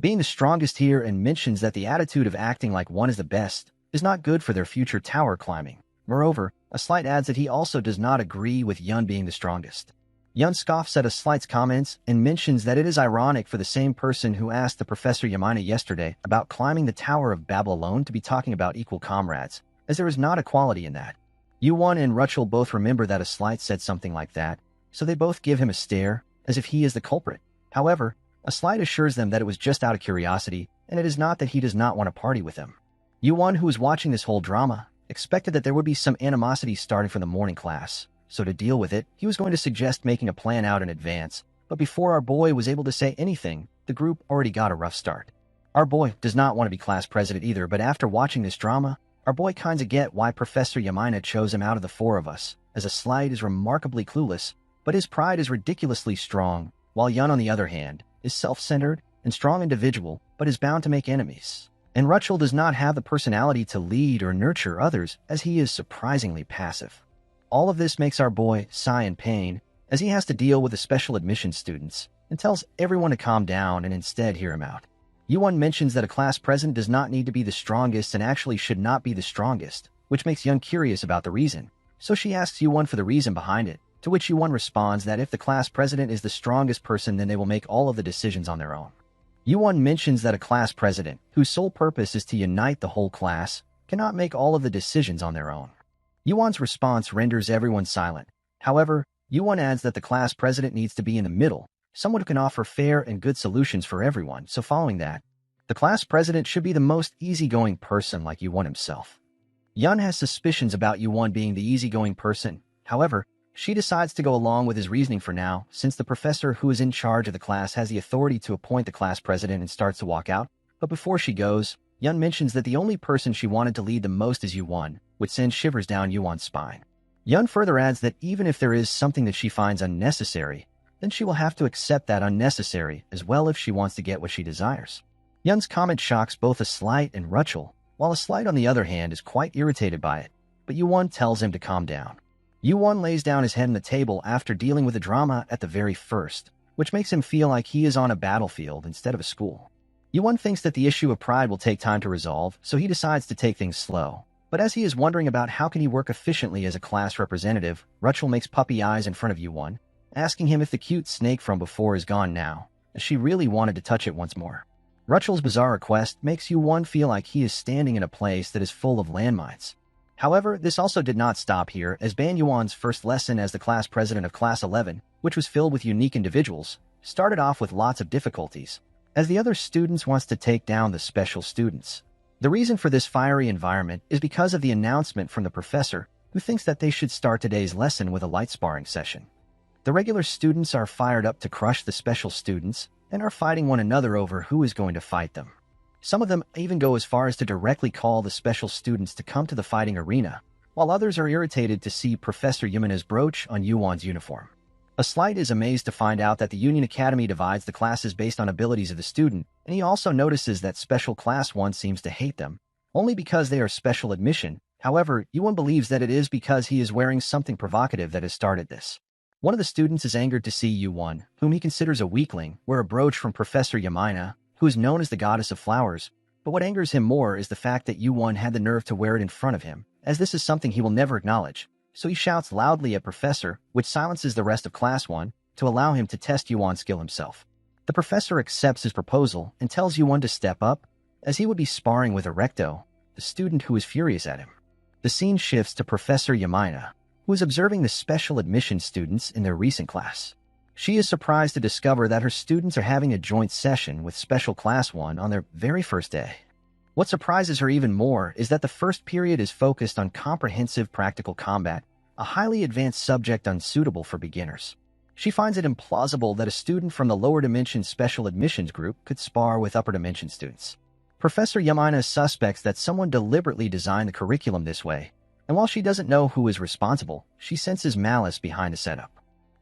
being the strongest here, and mentions that the attitude of acting like one is the best is not good for their future tower climbing, Moreover, a slight adds that he also does not agree with Yun being the strongest. Yun scoffs at a slight's comments and mentions that it is ironic for the same person who asked the Professor Yamina yesterday about climbing the Tower of Babel alone to be talking about equal comrades, as there is not equality in that. Yuwon and Rachel both remember that a slight said something like that, so they both give him a stare, as if he is the culprit. However, a slight assures them that it was just out of curiosity, and it is not that he does not want to party with them. Yuwon, who was watching this whole drama, expected that there would be some animosity starting from the morning class, so to deal with it, he was going to suggest making a plan out in advance, but before our boy was able to say anything, the group already got a rough start. Our boy does not want to be class president either, but after watching this drama, our boy kinda get why Professor Yamina chose him out of the four of us, as a slight is remarkably clueless, but his pride is ridiculously strong, while Yun, on the other hand, is self-centered and strong individual, but is bound to make enemies. And Rachel does not have the personality to lead or nurture others, as he is surprisingly passive. All of this makes our boy sigh in pain, as he has to deal with the special admission students, and tells everyone to calm down and instead hear him out. Yuwon mentions that a class president does not need to be the strongest and actually should not be the strongest, which makes Yun curious about the reason, so she asks Yuwon for the reason behind it, to which Yuwon responds that if the class president is the strongest person, then they will make all of the decisions on their own. Yuwon mentions that a class president, whose sole purpose is to unite the whole class, cannot make all of the decisions on their own. Yuwon's response renders everyone silent. However, Yuwon adds that the class president needs to be in the middle, someone who can offer fair and good solutions for everyone, so following that, the class president should be the most easygoing person like Yuwon himself. Yun has suspicions about Yuwon being the easygoing person. However, she decides to go along with his reasoning for now, since the professor who is in charge of the class has the authority to appoint the class president and starts to walk out. But before she goes, Yun mentions that the only person she wanted to lead the most is Yuwon, which sends shivers down Yuwon's spine. Yun further adds that even if there is something that she finds unnecessary, then she will have to accept that unnecessary as well if she wants to get what she desires. Yun's comment shocks both a slight and Rachel, while a slight on the other hand is quite irritated by it, but Yuwon tells him to calm down. Yuwon lays down his head on the table after dealing with the drama at the very first, which makes him feel like he is on a battlefield instead of a school. Yuwon thinks that the issue of pride will take time to resolve, so he decides to take things slow. But as he is wondering about how can he work efficiently as a class representative, Rachel makes puppy eyes in front of Yuwon, asking him if the cute snake from before is gone now, as she really wanted to touch it once more. Rachel's bizarre request makes Yuwon feel like he is standing in a place that is full of landmines. However, this also did not stop here, as Ban Yuan's first lesson as the class president of Class 11, which was filled with unique individuals, started off with lots of difficulties, as the other students wants to take down the special students. The reason for this fiery environment is because of the announcement from the professor, who thinks that they should start today's lesson with a light sparring session. The regular students are fired up to crush the special students and are fighting one another over who is going to fight them. Some of them even go as far as to directly call the special students to come to the fighting arena, while others are irritated to see Professor Yumina's brooch on Yuwon's uniform. A slight is amazed to find out that the Union Academy divides the classes based on abilities of the student, and he also notices that Special Class 1 seems to hate them, only because they are special admission. However, Yuwon believes that it is because he is wearing something provocative that has started this. One of the students is angered to see Yuwon, whom he considers a weakling, wear a brooch from Professor Yamina, who is known as the Goddess of Flowers, but what angers him more is the fact that Yuwon had the nerve to wear it in front of him, as this is something he will never acknowledge, so he shouts loudly at Professor, which silences the rest of Class 1, to allow him to test Yuwon's skill himself. The professor accepts his proposal and tells Yuwon to step up, as he would be sparring with Erecto, the student who is furious at him. The scene shifts to Professor Yamina, who is observing the special admission students in their recent class. She is surprised to discover that her students are having a joint session with Special Class 1 on their very first day. What surprises her even more is that the first period is focused on comprehensive practical combat, a highly advanced subject unsuitable for beginners. She finds it implausible that a student from the lower dimension special admissions group could spar with upper dimension students. Professor Yamina suspects that someone deliberately designed the curriculum this way, and while she doesn't know who is responsible, she senses malice behind the setup.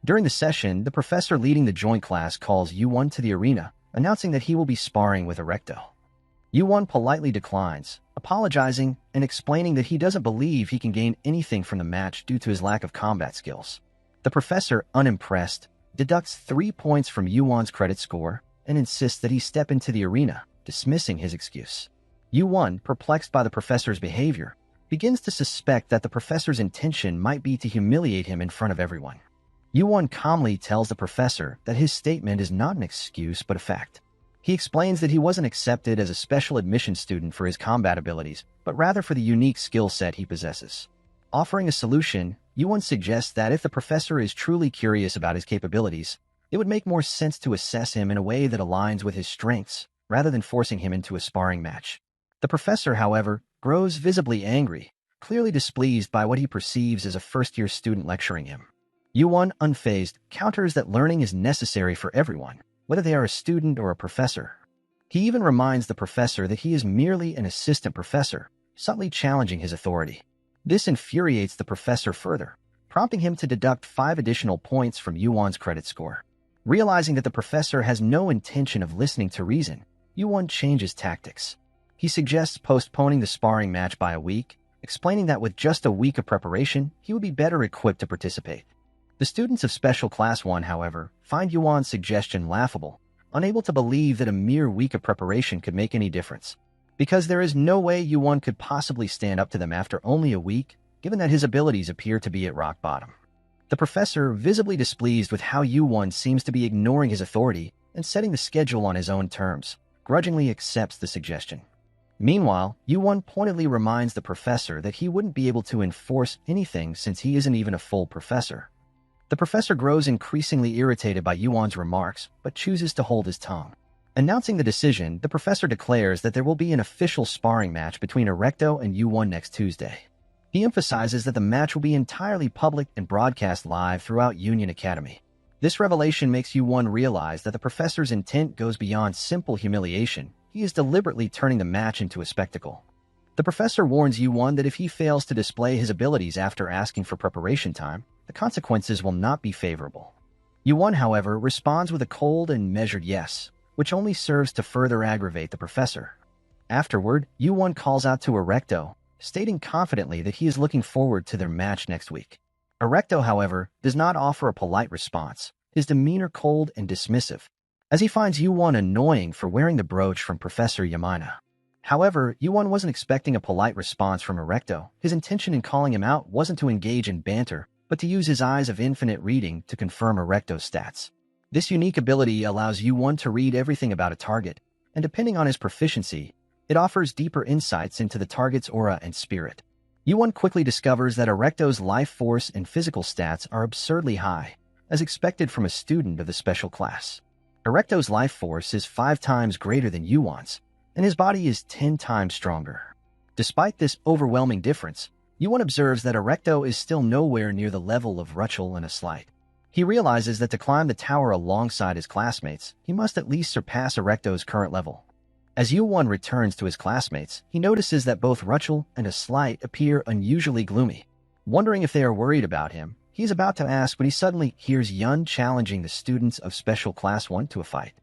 During the session, the professor leading the joint class calls Yuwon to the arena, announcing that he will be sparring with Erecto. Yuwon politely declines, apologizing and explaining that he doesn't believe he can gain anything from the match due to his lack of combat skills. The professor, unimpressed, deducts 3 points from Yuwon's credit score and insists that he step into the arena, dismissing his excuse. Yuwon, perplexed by the professor's behavior, begins to suspect that the professor's intention might be to humiliate him in front of everyone. Yuwon calmly tells the professor that his statement is not an excuse but a fact. He explains that he wasn't accepted as a special admission student for his combat abilities, but rather for the unique skill set he possesses. Offering a solution, Yuwon suggests that if the professor is truly curious about his capabilities, it would make more sense to assess him in a way that aligns with his strengths, rather than forcing him into a sparring match. The professor, however, grows visibly angry, clearly displeased by what he perceives as a first-year student lecturing him. Yuwon, unfazed, counters that learning is necessary for everyone, whether they are a student or a professor. He even reminds the professor that he is merely an assistant professor, subtly challenging his authority. This infuriates the professor further, prompting him to deduct 5 additional points from Yuwon's credit score. Realizing that the professor has no intention of listening to reason, Yuwon changes tactics. He suggests postponing the sparring match by a week, explaining that with just a week of preparation, he would be better equipped to participate. The students of Special Class 1, however, find Yuwon's suggestion laughable, unable to believe that a mere week of preparation could make any difference. Because there is no way Yuwon could possibly stand up to them after only a week, given that his abilities appear to be at rock bottom. The professor, visibly displeased with how Yuwon seems to be ignoring his authority and setting the schedule on his own terms, grudgingly accepts the suggestion. Meanwhile, Yuwon pointedly reminds the professor that he wouldn't be able to enforce anything since he isn't even a full professor. The professor grows increasingly irritated by Yuwon's remarks, but chooses to hold his tongue. Announcing the decision, the professor declares that there will be an official sparring match between Erecto and Yuwon next Tuesday. He emphasizes that the match will be entirely public and broadcast live throughout Union Academy. This revelation makes Yuwon realize that the professor's intent goes beyond simple humiliation. He is deliberately turning the match into a spectacle. The professor warns Yuwon that if he fails to display his abilities after asking for preparation time, the consequences will not be favorable. Yuwon, however, responds with a cold and measured yes, which only serves to further aggravate the professor. Afterward, Yuwon calls out to Erecto, stating confidently that he is looking forward to their match next week. Erecto, however, does not offer a polite response, his demeanor cold and dismissive, as he finds Yuwon annoying for wearing the brooch from Professor Yamina. However, Yuwon wasn't expecting a polite response from Erecto. His intention in calling him out wasn't to engage in banter, but to use his eyes of infinite reading to confirm Erecto's stats. This unique ability allows Yuwon to read everything about a target, and depending on his proficiency, it offers deeper insights into the target's aura and spirit. Yuwon quickly discovers that Erecto's life force and physical stats are absurdly high, as expected from a student of the special class. Erecto's life force is 5 times greater than Yuwon's, and his body is 10 times stronger. Despite this overwhelming difference, Yuwon observes that Erecto is still nowhere near the level of Rutschel and a slight. He realizes that to climb the tower alongside his classmates, he must at least surpass Erecto's current level. As Yuwon returns to his classmates, he notices that both Rutschel and a slight appear unusually gloomy. Wondering if they are worried about him, he is about to ask when he suddenly hears Yun challenging the students of Special Class 1 to a fight.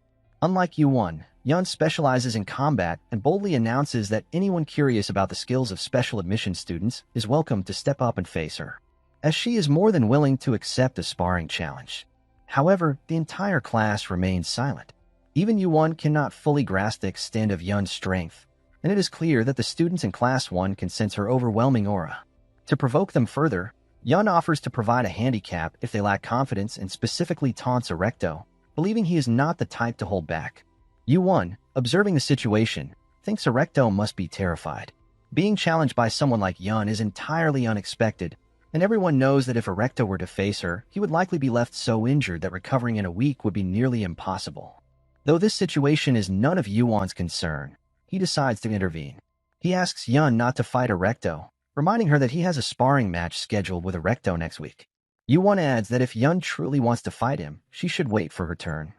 Unlike Yuwon, Yun specializes in combat and boldly announces that anyone curious about the skills of special admission students is welcome to step up and face her, as she is more than willing to accept a sparring challenge. However, the entire class remains silent. Even Yuwon cannot fully grasp the extent of Yun's strength, and it is clear that the students in Class 1 can sense her overwhelming aura. To provoke them further, Yun offers to provide a handicap if they lack confidence and specifically taunts Erecto, believing he is not the type to hold back. Yuwon, observing the situation, thinks Erecto must be terrified. Being challenged by someone like Yun is entirely unexpected, and everyone knows that if Erecto were to face her, he would likely be left so injured that recovering in a week would be nearly impossible. Though this situation is none of Yuwon's concern, he decides to intervene. He asks Yun not to fight Erecto, reminding her that he has a sparring match scheduled with Erecto next week. Yuwon adds that if Yun truly wants to fight him, she should wait for her turn.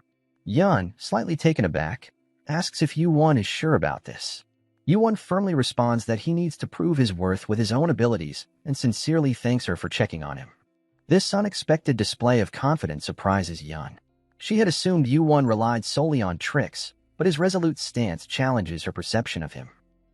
Yun, slightly taken aback, asks if Yuwon is sure about this. Yuwon firmly responds that he needs to prove his worth with his own abilities and sincerely thanks her for checking on him. This unexpected display of confidence surprises Yun. She had assumed Yuwon relied solely on tricks, but his resolute stance challenges her perception of him.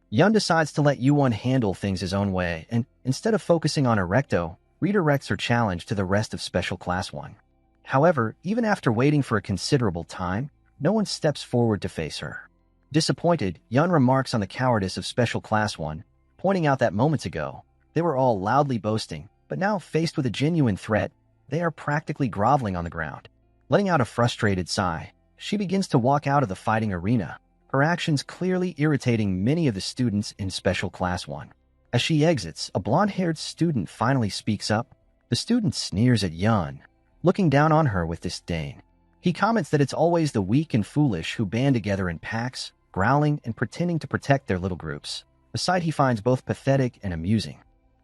Yun decides to let Yuwon handle things his own way and, instead of focusing on Erecto, redirects her challenge to the rest of Special Class 1. However, even after waiting for a considerable time, no one steps forward to face her. Disappointed, Yun remarks on the cowardice of Special Class 1, pointing out that moments ago, they were all loudly boasting, but now faced with a genuine threat, they are practically groveling on the ground. Letting out a frustrated sigh, she begins to walk out of the fighting arena, her actions clearly irritating many of the students in Special Class 1. As she exits, a blonde-haired student finally speaks up. The student sneers at Yun, looking down on her with disdain. He comments that it's always the weak and foolish who band together in packs, growling and pretending to protect their little groups, a sight he finds both pathetic and amusing.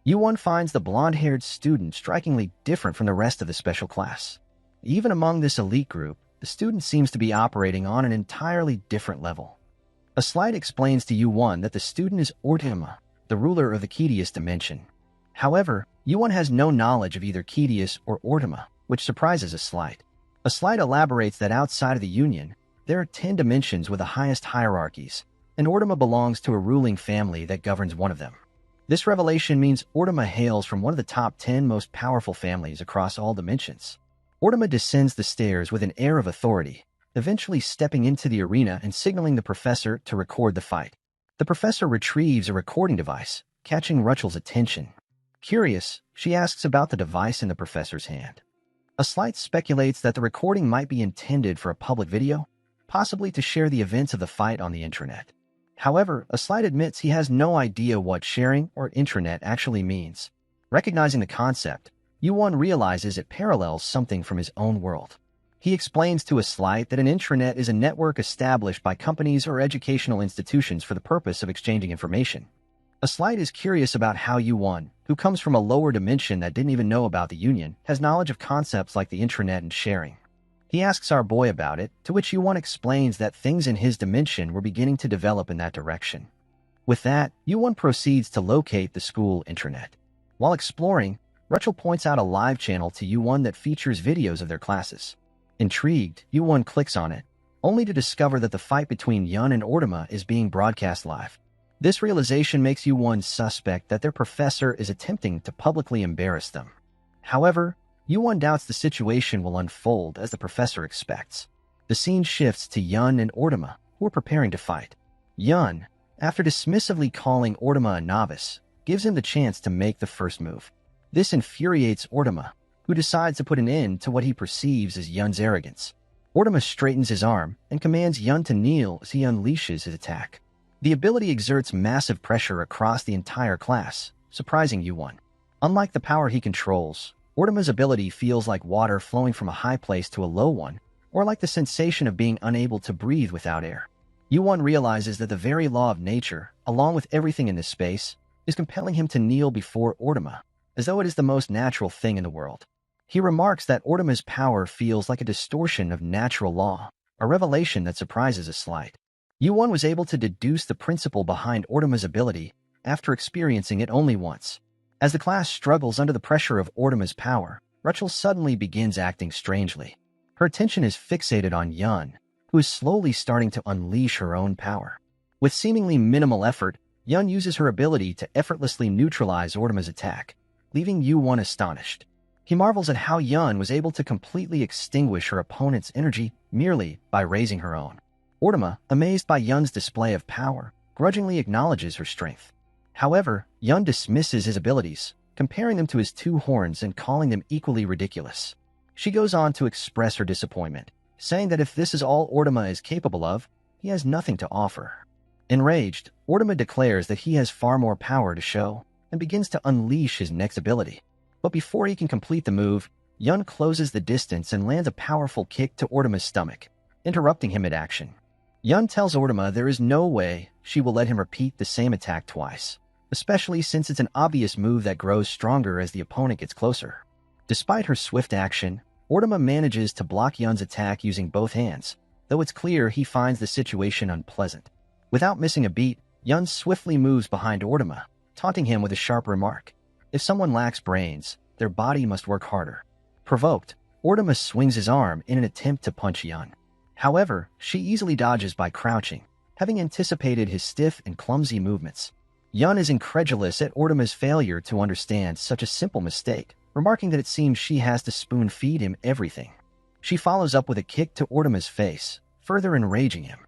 Yuwon finds the blonde-haired student strikingly different from the rest of the special class. Even among this elite group, the student seems to be operating on an entirely different level. A slide explains to Yuwon that the student is Ortema, the ruler of the Kedius dimension. However, Yuwon has no knowledge of either Kedius or Ortema, which surprises a slide. A slide elaborates that outside of the Union, there are 10 dimensions with the highest hierarchies, and Ortema belongs to a ruling family that governs one of them. This revelation means Ortema hails from one of the top 10 most powerful families across all dimensions. Ortema descends the stairs with an air of authority, eventually stepping into the arena and signaling the professor to record the fight. The professor retrieves a recording device, catching Rachel's attention. Curious, she asks about the device in the professor's hand. A slight speculates that the recording might be intended for a public video, possibly to share the events of the fight on the intranet. However, a slight admits he has no idea what sharing or intranet actually means. Recognizing the concept, Yuwon realizes it parallels something from his own world. He explains to a slight that an intranet is a network established by companies or educational institutions for the purpose of exchanging information. A slight is curious about how Yuwon, who comes from a lower dimension that didn't even know about the Union, has knowledge of concepts like the intranet and sharing. He asks our boy about it, to which Yuwon explains that things in his dimension were beginning to develop in that direction. With that, Yuwon proceeds to locate the school intranet. While exploring, Rachel points out a live channel to Yuwon that features videos of their classes. Intrigued, Yuwon clicks on it, only to discover that the fight between Yun and Ortema is being broadcast live. This realization makes Yuwon suspect that their professor is attempting to publicly embarrass them. However, Yuwon doubts the situation will unfold as the professor expects. The scene shifts to Yun and Ortema, who are preparing to fight. Yun, after dismissively calling Ortema a novice, gives him the chance to make the first move. This infuriates Ortema, who decides to put an end to what he perceives as Yun's arrogance. Ortema straightens his arm and commands Yun to kneel as he unleashes his attack. The ability exerts massive pressure across the entire class, surprising Yuwon. Unlike the power he controls, Ortema's ability feels like water flowing from a high place to a low one, or like the sensation of being unable to breathe without air. Yuwon realizes that the very law of nature, along with everything in this space, is compelling him to kneel before Ortema, as though it is the most natural thing in the world. He remarks that Ortema's power feels like a distortion of natural law, a revelation that surprises a slight. Yuwon was able to deduce the principle behind Ortema's ability after experiencing it only once. As the class struggles under the pressure of Ortema's power, Rachel suddenly begins acting strangely. Her attention is fixated on Yun, who is slowly starting to unleash her own power. With seemingly minimal effort, Yun uses her ability to effortlessly neutralize Ortema's attack, leaving Yuwon astonished. He marvels at how Yun was able to completely extinguish her opponent's energy merely by raising her own. Ortema, amazed by Yun's display of power, grudgingly acknowledges her strength. However, Yun dismisses his abilities, comparing them to his two horns and calling them equally ridiculous. She goes on to express her disappointment, saying that if this is all Ortema is capable of, he has nothing to offer. Enraged, Ortema declares that he has far more power to show, and begins to unleash his next ability. But before he can complete the move, Yun closes the distance and lands a powerful kick to Ortema's stomach, interrupting him mid-action. Yun tells Ortema there is no way she will let him repeat the same attack twice, especially since it's an obvious move that grows stronger as the opponent gets closer. Despite her swift action, Ortema manages to block Yun's attack using both hands, though it's clear he finds the situation unpleasant. Without missing a beat, Yun swiftly moves behind Ortema, taunting him with a sharp remark. If someone lacks brains, their body must work harder. Provoked, Ortema swings his arm in an attempt to punch Yun. However, she easily dodges by crouching, having anticipated his stiff and clumsy movements. Yun is incredulous at Ortema's failure to understand such a simple mistake, remarking that it seems she has to spoon-feed him everything. She follows up with a kick to Ortema's face, further enraging him.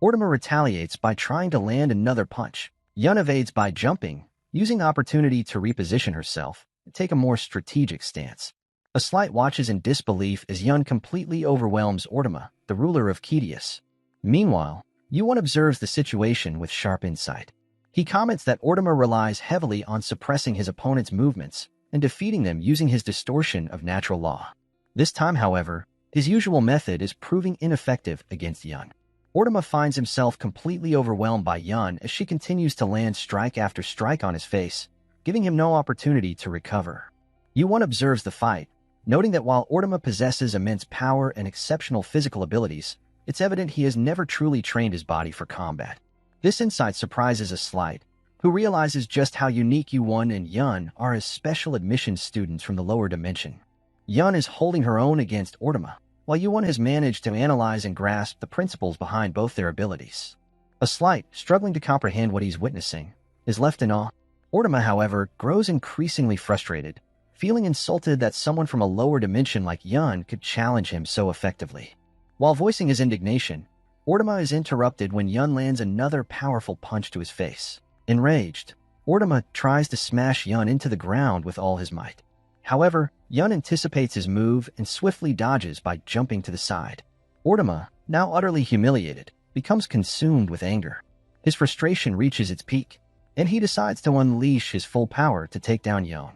Ortema retaliates by trying to land another punch. Yun evades by jumping, using the opportunity to reposition herself and take a more strategic stance. A slight watches in disbelief as Yun completely overwhelms Ortama, the ruler of Kedius. Meanwhile, Yuan observes the situation with sharp insight. He comments that Ortama relies heavily on suppressing his opponent's movements and defeating them using his distortion of natural law. This time, however, his usual method is proving ineffective against Yun. Ortama finds himself completely overwhelmed by Yun as she continues to land strike after strike on his face, giving him no opportunity to recover. Yuan observes the fight, noting that while Ortama possesses immense power and exceptional physical abilities, it's evident he has never truly trained his body for combat. This insight surprises a slight, who realizes just how unique Yuan and Yun are as special admission students from the lower dimension. Yun is holding her own against Ortama, while Yuan has managed to analyze and grasp the principles behind both their abilities. A slight, struggling to comprehend what he's witnessing, is left in awe. Ortama, however, grows increasingly frustrated, feeling insulted that someone from a lower dimension like Yun could challenge him so effectively. While voicing his indignation, Ortama is interrupted when Yun lands another powerful punch to his face. Enraged, Ortama tries to smash Yun into the ground with all his might. However, Yun anticipates his move and swiftly dodges by jumping to the side. Ortama, now utterly humiliated, becomes consumed with anger. His frustration reaches its peak, and he decides to unleash his full power to take down Yun.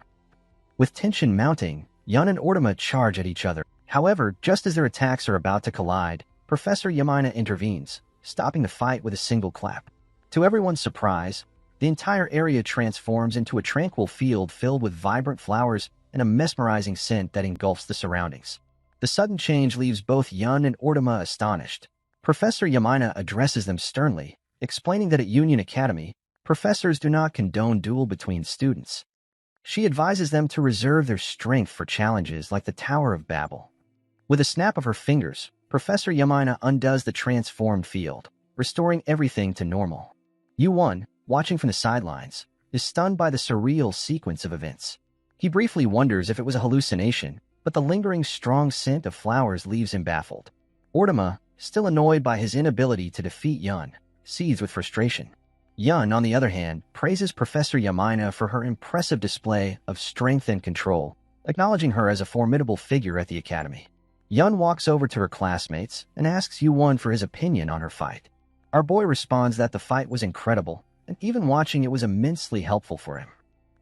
With tension mounting, Yun and Ortama charge at each other. However, just as their attacks are about to collide, Professor Yamina intervenes, stopping the fight with a single clap. To everyone's surprise, the entire area transforms into a tranquil field filled with vibrant flowers and a mesmerizing scent that engulfs the surroundings. The sudden change leaves both Yun and Ortama astonished. Professor Yamina addresses them sternly, explaining that at Union Academy, professors do not condone duel between students. She advises them to reserve their strength for challenges like the Tower of Babel. With a snap of her fingers, Professor Yamina undoes the transformed field, restoring everything to normal. Yuan, watching from the sidelines, is stunned by the surreal sequence of events. He briefly wonders if it was a hallucination, but the lingering strong scent of flowers leaves him baffled. Ortama, still annoyed by his inability to defeat Yun, seethes with frustration. Yun, on the other hand, praises Professor Yamina for her impressive display of strength and control, acknowledging her as a formidable figure at the academy. Yun walks over to her classmates and asks Yuan for his opinion on her fight. Our boy responds that the fight was incredible, and even watching it was immensely helpful for him.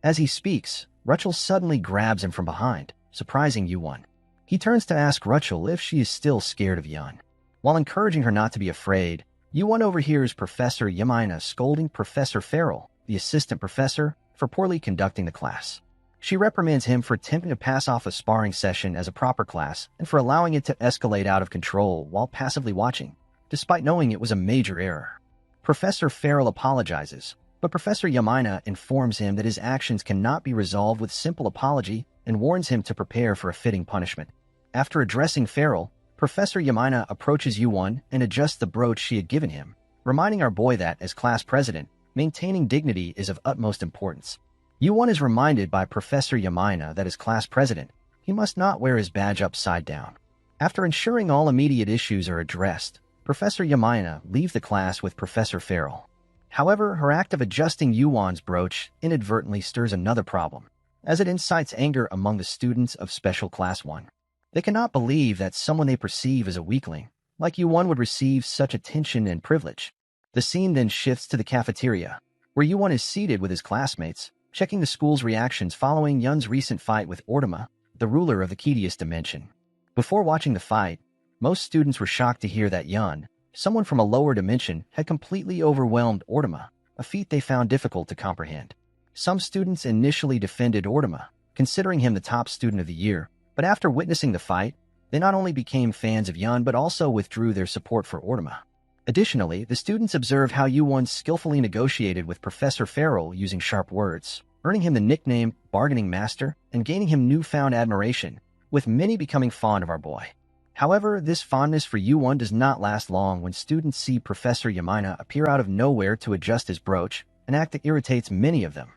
As he speaks, Rachel suddenly grabs him from behind, surprising Yuan. He turns to ask Rachel if she is still scared of Yun. While encouraging her not to be afraid, Yuan overhears Professor Yamina scolding Professor Farrell, the assistant professor, for poorly conducting the class. She reprimands him for attempting to pass off a sparring session as a proper class and for allowing it to escalate out of control while passively watching, despite knowing it was a major error. Professor Farrell apologizes, but Professor Yamina informs him that his actions cannot be resolved with simple apology and warns him to prepare for a fitting punishment. After addressing Farrell, Professor Yamina approaches Yuan and adjusts the brooch she had given him, reminding our boy that, as class president, maintaining dignity is of utmost importance. Yuan is reminded by Professor Yamina that as class president, he must not wear his badge upside down. After ensuring all immediate issues are addressed, Professor Yamina leaves the class with Professor Farrell. However, her act of adjusting Yuan's brooch inadvertently stirs another problem, as it incites anger among the students of Special Class 1. They cannot believe that someone they perceive as a weakling, like Yuan, would receive such attention and privilege. The scene then shifts to the cafeteria, where Yuan is seated with his classmates, checking the school's reactions following Yun's recent fight with Ortama, the ruler of the Kedius dimension. Before watching the fight, most students were shocked to hear that Yun, someone from a lower dimension, had completely overwhelmed Ortama, a feat they found difficult to comprehend. Some students initially defended Ortama, considering him the top student of the year, but after witnessing the fight, they not only became fans of Yun but also withdrew their support for Ortama. Additionally, the students observed how Yuan skillfully negotiated with Professor Farrell using sharp words, earning him the nickname Bargaining Master and gaining him newfound admiration, with many becoming fond of our boy. However, this fondness for Yuan does not last long when students see Professor Yamina appear out of nowhere to adjust his brooch, an act that irritates many of them.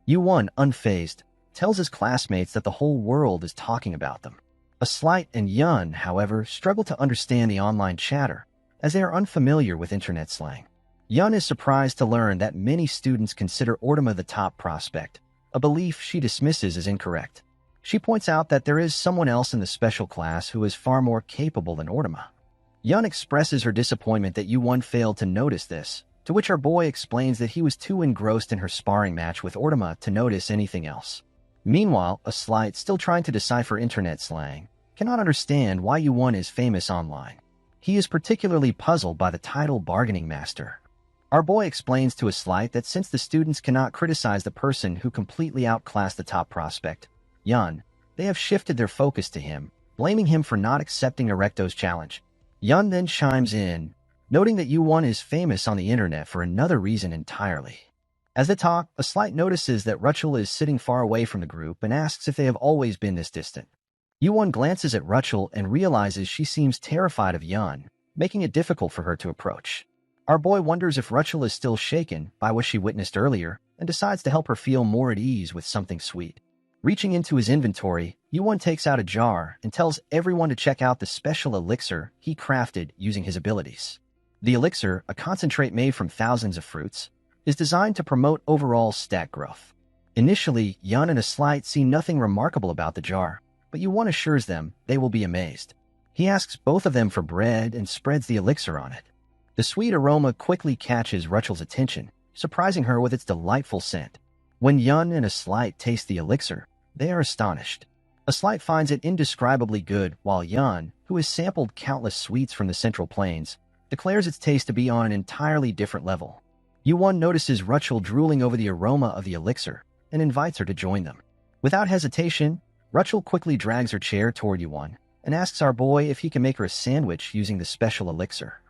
Yuan, unfazed, tells his classmates that the whole world is talking about them. A slight and Yun, however, struggle to understand the online chatter, as they are unfamiliar with internet slang. Yun is surprised to learn that many students consider Ortama the top prospect, a belief she dismisses as incorrect. She points out that there is someone else in the special class who is far more capable than Ortama. Yun expresses her disappointment that Yu-won failed to notice this, to which our boy explains that he was too engrossed in her sparring match with Ortama to notice anything else. Meanwhile, a slight, still trying to decipher internet slang, cannot understand why Yu-won is famous online. He is particularly puzzled by the title Bargaining Master. Our boy explains to a slight that since the students cannot criticize the person who completely outclassed the top prospect, Yun, they have shifted their focus to him, blaming him for not accepting Erecto's challenge. Yun then chimes in, noting that Yu-won is famous on the internet for another reason entirely. As they talk, a slight notices that Ruchel is sitting far away from the group and asks if they have always been this distant. Yu-won glances at Ruchel and realizes she seems terrified of Yun, making it difficult for her to approach. Our boy wonders if Ruchel is still shaken by what she witnessed earlier and decides to help her feel more at ease with something sweet. Reaching into his inventory, Yu-won takes out a jar and tells everyone to check out the special elixir he crafted using his abilities. The elixir, a concentrate made from thousands of fruits, is designed to promote overall stat growth. Initially, Yun and a slight see nothing remarkable about the jar, but Yu-won assures them they will be amazed. He asks both of them for bread and spreads the elixir on it. The sweet aroma quickly catches Ruchel's attention, surprising her with its delightful scent. When Yun and a slight taste the elixir, they are astonished. A slight finds it indescribably good, while Yun, who has sampled countless sweets from the Central Plains, declares its taste to be on an entirely different level. Yu-won notices Ruchel drooling over the aroma of the elixir and invites her to join them. Without hesitation, Ruchel quickly drags her chair toward Yu-won and asks our boy if he can make her a sandwich using the special elixir.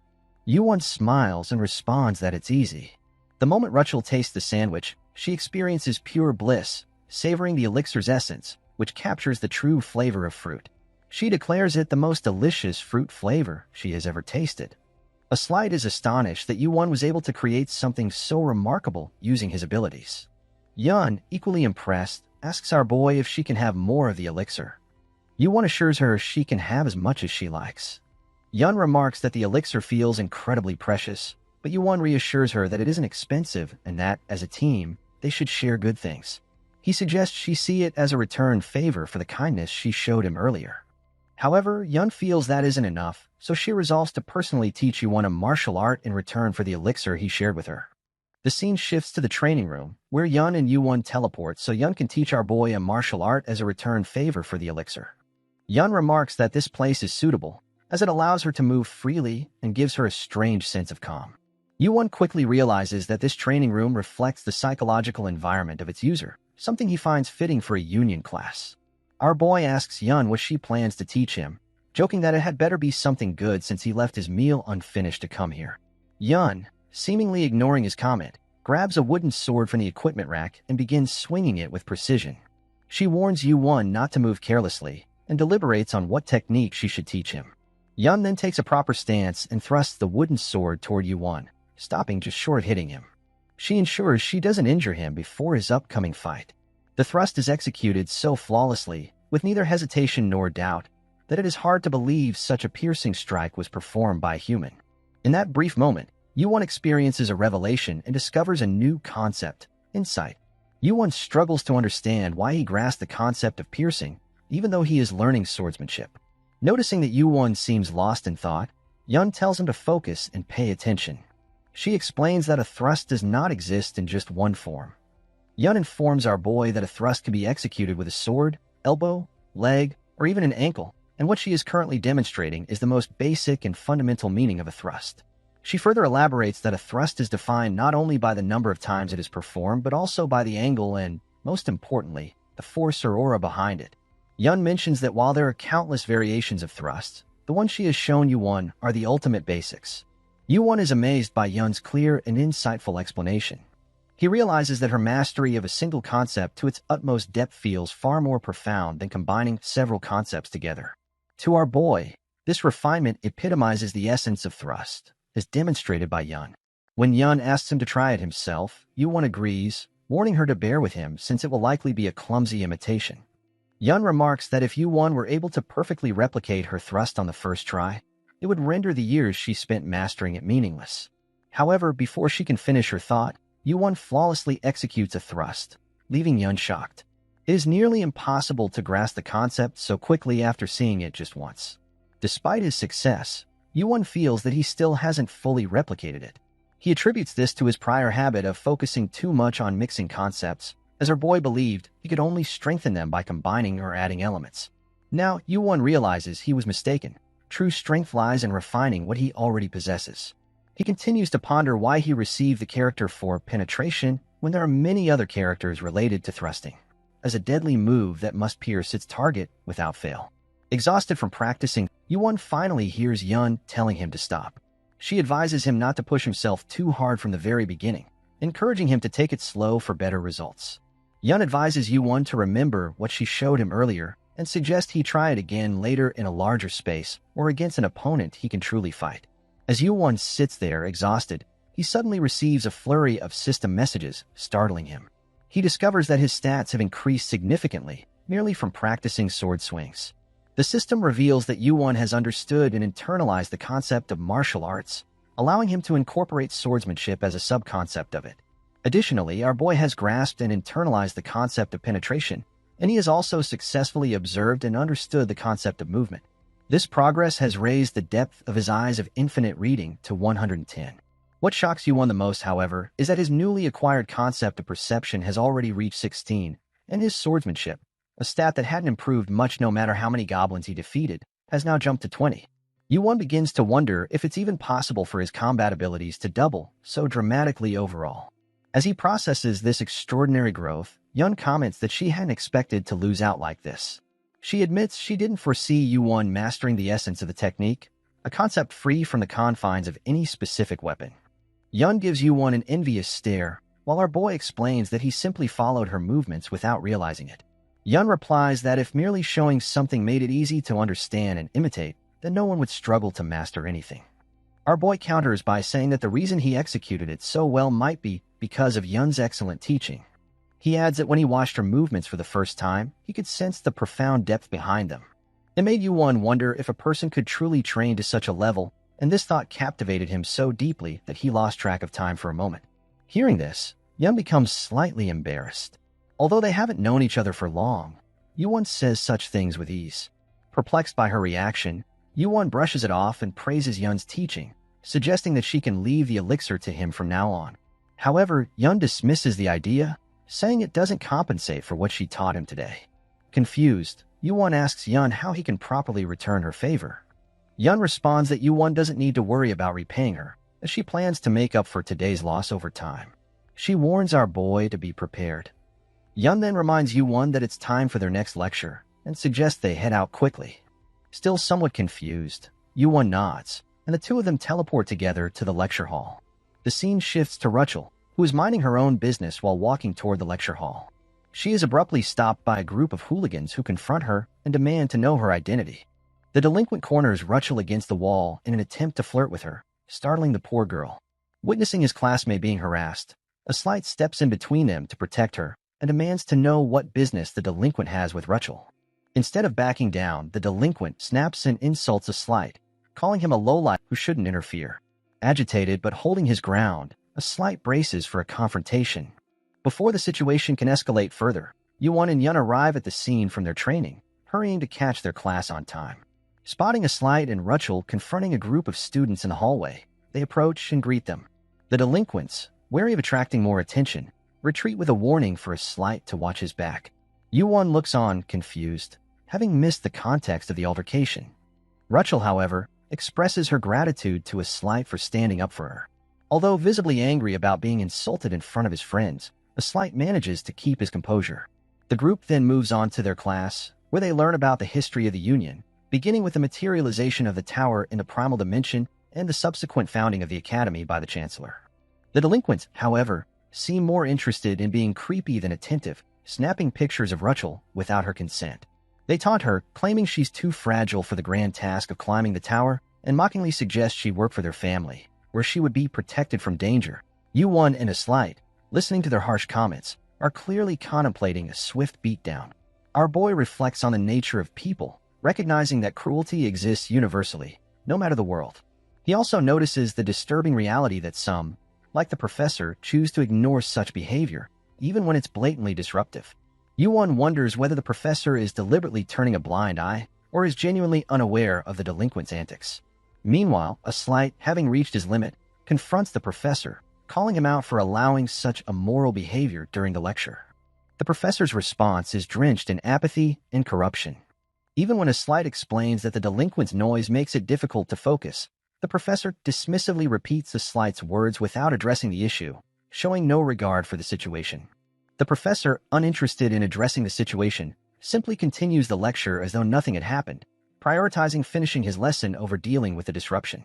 Yu-won smiles and responds that it's easy. The moment Ruchel tastes the sandwich, she experiences pure bliss, savoring the elixir's essence, which captures the true flavor of fruit. She declares it the most delicious fruit flavor she has ever tasted. A slight is astonished that Yu-won was able to create something so remarkable using his abilities. Yun, equally impressed, asks our boy if she can have more of the elixir. Yu-won assures her she can have as much as she likes. Yun remarks that the elixir feels incredibly precious, but Yu-won reassures her that it isn't expensive and that, as a team, they should share good things. He suggests she see it as a return favor for the kindness she showed him earlier. However, Yun feels that isn't enough, so she resolves to personally teach Yu-won a martial art in return for the elixir he shared with her. The scene shifts to the training room, where Yun and Yu-won teleport so Yun can teach our boy a martial art as a return favor for the elixir. Yun remarks that this place is suitable, as it allows her to move freely and gives her a strange sense of calm. Yu-won quickly realizes that this training room reflects the psychological environment of its user, something he finds fitting for a union class. Our boy asks Yun what she plans to teach him, joking that it had better be something good since he left his meal unfinished to come here. Yun, seemingly ignoring his comment, grabs a wooden sword from the equipment rack and begins swinging it with precision. She warns Yu-won not to move carelessly and deliberates on what technique she should teach him. Yun then takes a proper stance and thrusts the wooden sword toward Yu-won, stopping just short of hitting him. She ensures she doesn't injure him before his upcoming fight. The thrust is executed so flawlessly, with neither hesitation nor doubt, that it is hard to believe such a piercing strike was performed by a human. In that brief moment, Yu-won experiences a revelation and discovers a new concept, insight. Yu-won struggles to understand why he grasped the concept of piercing, even though he is learning swordsmanship. Noticing that Yu-won seems lost in thought, Yun tells him to focus and pay attention. She explains that a thrust does not exist in just one form. Yun informs our boy that a thrust can be executed with a sword, elbow, leg, or even an ankle, and what she is currently demonstrating is the most basic and fundamental meaning of a thrust. She further elaborates that a thrust is defined not only by the number of times it is performed, but also by the angle and, most importantly, the force or aura behind it. Yun mentions that while there are countless variations of thrusts, the ones she has shown Yu-won are the ultimate basics. Yu-won is amazed by Yun's clear and insightful explanation. He realizes that her mastery of a single concept to its utmost depth feels far more profound than combining several concepts together. To our boy, this refinement epitomizes the essence of thrust, as demonstrated by Yun. When Yun asks him to try it himself, Yu-won agrees, warning her to bear with him since it will likely be a clumsy imitation. Yun remarks that if Yu-won were able to perfectly replicate her thrust on the first try, it would render the years she spent mastering it meaningless. However, before she can finish her thought, Yu-won flawlessly executes a thrust, leaving Yun shocked. It is nearly impossible to grasp the concept so quickly after seeing it just once. Despite his success, Yu-won feels that he still hasn't fully replicated it. He attributes this to his prior habit of focusing too much on mixing concepts, as her boy believed he could only strengthen them by combining or adding elements. Now, Yu-won realizes he was mistaken. True strength lies in refining what he already possesses. He continues to ponder why he received the character for penetration when there are many other characters related to thrusting, as a deadly move that must pierce its target without fail. Exhausted from practicing, Yu-won finally hears Yun telling him to stop. She advises him not to push himself too hard from the very beginning, encouraging him to take it slow for better results. Yun advises Yu-won to remember what she showed him earlier and suggests he try it again later in a larger space or against an opponent he can truly fight. As Yu-won sits there exhausted, he suddenly receives a flurry of system messages, startling him. He discovers that his stats have increased significantly, merely from practicing sword swings. The system reveals that Yu-won has understood and internalized the concept of martial arts, allowing him to incorporate swordsmanship as a subconcept of it. Additionally, our boy has grasped and internalized the concept of penetration, and he has also successfully observed and understood the concept of movement. This progress has raised the depth of his eyes of infinite reading to 110. What shocks Yu-won the most, however, is that his newly acquired concept of perception has already reached 16, and his swordsmanship, a stat that hadn't improved much no matter how many goblins he defeated, has now jumped to 20. Yu-won begins to wonder if it's even possible for his combat abilities to double so dramatically overall. As he processes this extraordinary growth, Yun comments that she hadn't expected to lose out like this. She admits she didn't foresee Yu-won mastering the essence of the technique, a concept free from the confines of any specific weapon. Yun gives Yu-won an envious stare, while our boy explains that he simply followed her movements without realizing it. Yun replies that if merely showing something made it easy to understand and imitate, then no one would struggle to master anything. Our boy counters by saying that the reason he executed it so well might be because of Yun's excellent teaching. He adds that when he watched her movements for the first time, he could sense the profound depth behind them. It made Yu-won wonder if a person could truly train to such a level, and this thought captivated him so deeply that he lost track of time for a moment. Hearing this, Yun becomes slightly embarrassed. Although they haven't known each other for long, Yu-won says such things with ease. Perplexed by her reaction, Yu-won brushes it off and praises Yun's teaching, suggesting that she can leave the elixir to him from now on. However, Yun dismisses the idea, saying it doesn't compensate for what she taught him today. Confused, Yu-won asks Yun how he can properly return her favor. Yun responds that Yu-won doesn't need to worry about repaying her, as she plans to make up for today's loss over time. She warns our boy to be prepared. Yun then reminds Yu-won that it's time for their next lecture, and suggests they head out quickly. Still somewhat confused, Yu-won nods, and the two of them teleport together to the lecture hall. The scene shifts to Rachel, who is minding her own business while walking toward the lecture hall. She is abruptly stopped by a group of hooligans who confront her and demand to know her identity. The delinquent corners Rachel against the wall in an attempt to flirt with her, startling the poor girl. Witnessing his classmate being harassed, a slight steps in between them to protect her and demands to know what business the delinquent has with Rachel. Instead of backing down, the delinquent snaps and insults a slight, calling him a lowlife who shouldn't interfere. Agitated but holding his ground, a slight braces for a confrontation. Before the situation can escalate further, Yu-won and Yun arrive at the scene from their training, hurrying to catch their class on time. Spotting a slight and Rachel confronting a group of students in the hallway, they approach and greet them. The delinquents, wary of attracting more attention, retreat with a warning for a slight to watch his back. Yu-won looks on, confused, having missed the context of the altercation. Rachel, however, expresses her gratitude to a slight for standing up for her. Although visibly angry about being insulted in front of his friends, the slight manages to keep his composure. The group then moves on to their class, where they learn about the history of the Union, beginning with the materialization of the tower in the primal dimension and the subsequent founding of the Academy by the Chancellor. The delinquents, however, seem more interested in being creepy than attentive, snapping pictures of Rachel without her consent. They taunt her, claiming she's too fragile for the grand task of climbing the tower, and mockingly suggest she work for their family, where she would be protected from danger. Yu-won and a slight, listening to their harsh comments, are clearly contemplating a swift beatdown. Our boy reflects on the nature of people, recognizing that cruelty exists universally, no matter the world. He also notices the disturbing reality that some, like the professor, choose to ignore such behavior, even when it's blatantly disruptive. Yuan wonders whether the professor is deliberately turning a blind eye or is genuinely unaware of the delinquent's antics. Meanwhile, a slight, having reached his limit, confronts the professor, calling him out for allowing such immoral behavior during the lecture. The professor's response is drenched in apathy and corruption. Even when a slight explains that the delinquent's noise makes it difficult to focus, the professor dismissively repeats the slight's words without addressing the issue, showing no regard for the situation. The professor, uninterested in addressing the situation, simply continues the lecture as though nothing had happened, prioritizing finishing his lesson over dealing with the disruption.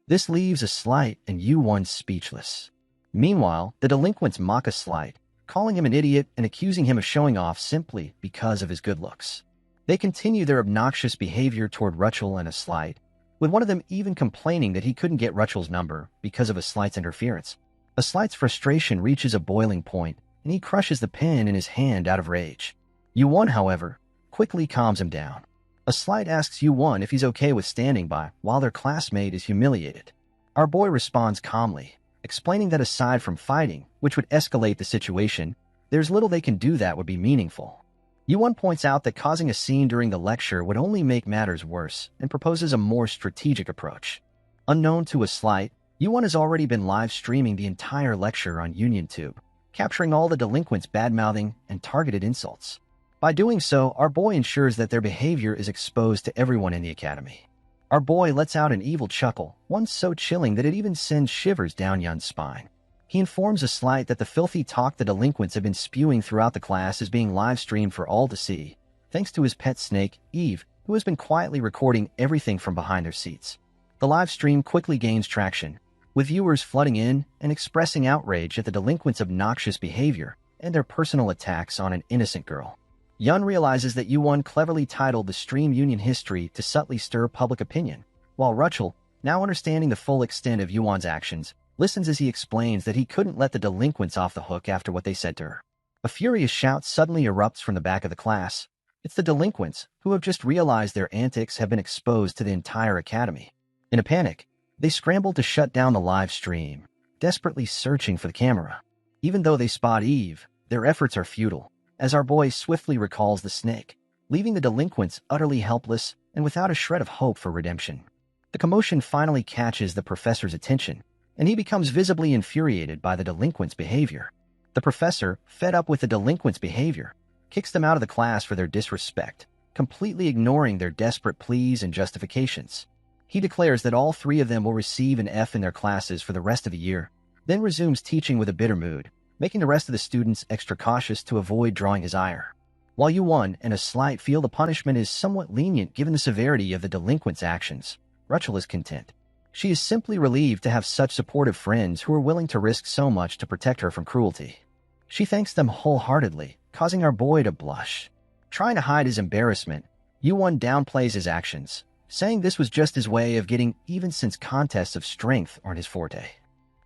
This leaves a slight and Yuan speechless. Meanwhile, the delinquents mock a slight, calling him an idiot and accusing him of showing off simply because of his good looks. They continue their obnoxious behavior toward Rachel and a slight, with one of them even complaining that he couldn't get Rachel's number because of a slight's interference. A slight's frustration reaches a boiling point, and he crushes the pen in his hand out of rage. Yuan, however, quickly calms him down. A slight asks Yuan if he's okay with standing by while their classmate is humiliated. Our boy responds calmly, explaining that aside from fighting, which would escalate the situation, there's little they can do that would be meaningful. Yuan points out that causing a scene during the lecture would only make matters worse and proposes a more strategic approach. Unknown to a slight, Yuan has already been live streaming the entire lecture on UnionTube, capturing all the delinquents' bad-mouthing and targeted insults. By doing so, our boy ensures that their behavior is exposed to everyone in the academy. Our boy lets out an evil chuckle, one so chilling that it even sends shivers down Yun's spine. He informs a slight that the filthy talk the delinquents have been spewing throughout the class is being live-streamed for all to see, thanks to his pet snake, Eve, who has been quietly recording everything from behind their seats. The live stream quickly gains traction, with viewers flooding in and expressing outrage at the delinquents' obnoxious behavior and their personal attacks on an innocent girl. Yun realizes that Yuan cleverly titled the stream Union History to subtly stir public opinion, while Rachel, now understanding the full extent of Yuan's actions, listens as he explains that he couldn't let the delinquents off the hook after what they said to her. A furious shout suddenly erupts from the back of the class. It's the delinquents, who have just realized their antics have been exposed to the entire academy. In a panic, they scramble to shut down the live stream, desperately searching for the camera. Even though they spot Eve, their efforts are futile, as our boy swiftly recalls the snake, leaving the delinquents utterly helpless and without a shred of hope for redemption. The commotion finally catches the professor's attention, and he becomes visibly infuriated by the delinquents' behavior. The professor, fed up with the delinquents' behavior, kicks them out of the class for their disrespect, completely ignoring their desperate pleas and justifications. He declares that all three of them will receive an F in their classes for the rest of the year, then resumes teaching with a bitter mood, making the rest of the students extra cautious to avoid drawing his ire. While Yuan and a slight feel the punishment is somewhat lenient given the severity of the delinquents' actions, Rachel is content. She is simply relieved to have such supportive friends who are willing to risk so much to protect her from cruelty. She thanks them wholeheartedly, causing our boy to blush. Trying to hide his embarrassment, Yuan downplays his actions, saying this was just his way of getting even since contests of strength aren't his forte.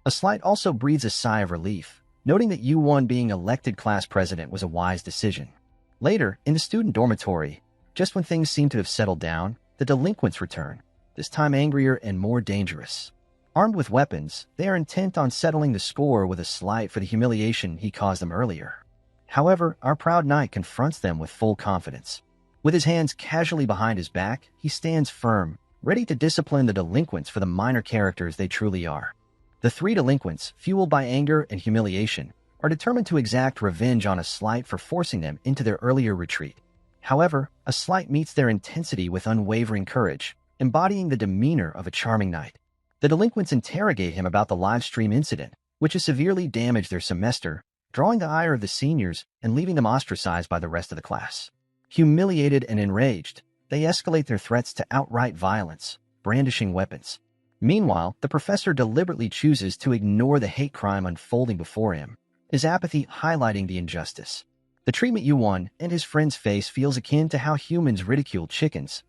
A slight also breathes a sigh of relief, noting that Yuan being elected class president was a wise decision. Later, in the student dormitory, just when things seem to have settled down, the delinquents return, this time angrier and more dangerous. Armed with weapons, they are intent on settling the score with a slight for the humiliation he caused them earlier. However, our proud knight confronts them with full confidence. With his hands casually behind his back, he stands firm, ready to discipline the delinquents for the minor characters they truly are. The three delinquents, fueled by anger and humiliation, are determined to exact revenge on a slight for forcing them into their earlier retreat. However, a slight meets their intensity with unwavering courage, embodying the demeanor of a charming knight. The delinquents interrogate him about the live stream incident, which has severely damaged their semester, drawing the ire of the seniors and leaving them ostracized by the rest of the class. Humiliated and enraged, they escalate their threats to outright violence, brandishing weapons. Meanwhile, the professor deliberately chooses to ignore the hate crime unfolding before him, his apathy highlighting the injustice. The treatment Yuan and his friends face feels akin to how humans ridicule chickens.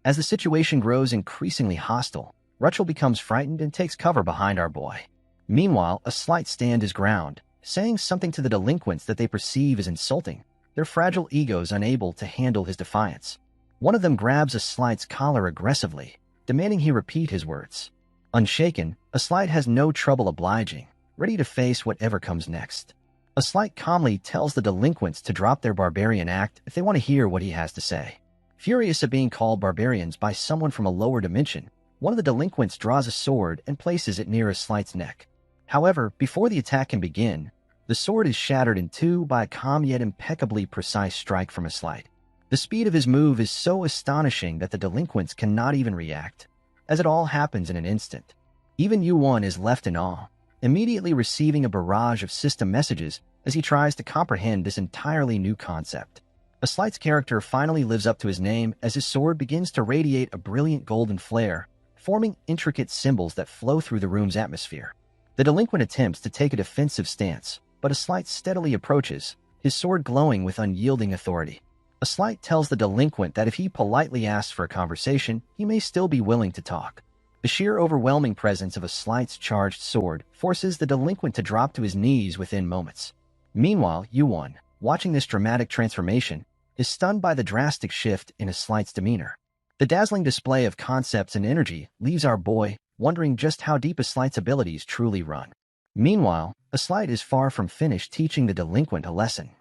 As the situation grows increasingly hostile, Rachel becomes frightened and takes cover behind our boy. Meanwhile, a slight stands his ground, saying something to the delinquents that they perceive as insulting, their fragile egos unable to handle his defiance. One of them grabs a slight's collar aggressively, demanding he repeat his words. Unshaken, a Slight has no trouble obliging, ready to face whatever comes next. A Slight calmly tells the delinquents to drop their barbarian act if they want to hear what he has to say. Furious at being called barbarians by someone from a lower dimension, one of the delinquents draws a sword and places it near a Slight's neck. However, before the attack can begin, the sword is shattered in two by a calm yet impeccably precise strike from a Slight. The speed of his move is so astonishing that the delinquents cannot even react, as it all happens in an instant. Even Yu-Won is left in awe, immediately receiving a barrage of system messages as he tries to comprehend this entirely new concept. A Slight's character finally lives up to his name as his sword begins to radiate a brilliant golden flare, forming intricate symbols that flow through the room's atmosphere. The delinquent attempts to take a defensive stance, but a Slight steadily approaches, his sword glowing with unyielding authority. A Slight tells the delinquent that if he politely asks for a conversation, he may still be willing to talk. The sheer overwhelming presence of a Slight's charged sword forces the delinquent to drop to his knees within moments. Meanwhile, Yu-Won, watching this dramatic transformation, is stunned by the drastic shift in a Slight's demeanor. The dazzling display of concepts and energy leaves our boy wondering just how deep a Slight's abilities truly run. Meanwhile, a Slight is far from finished teaching the delinquent a lesson.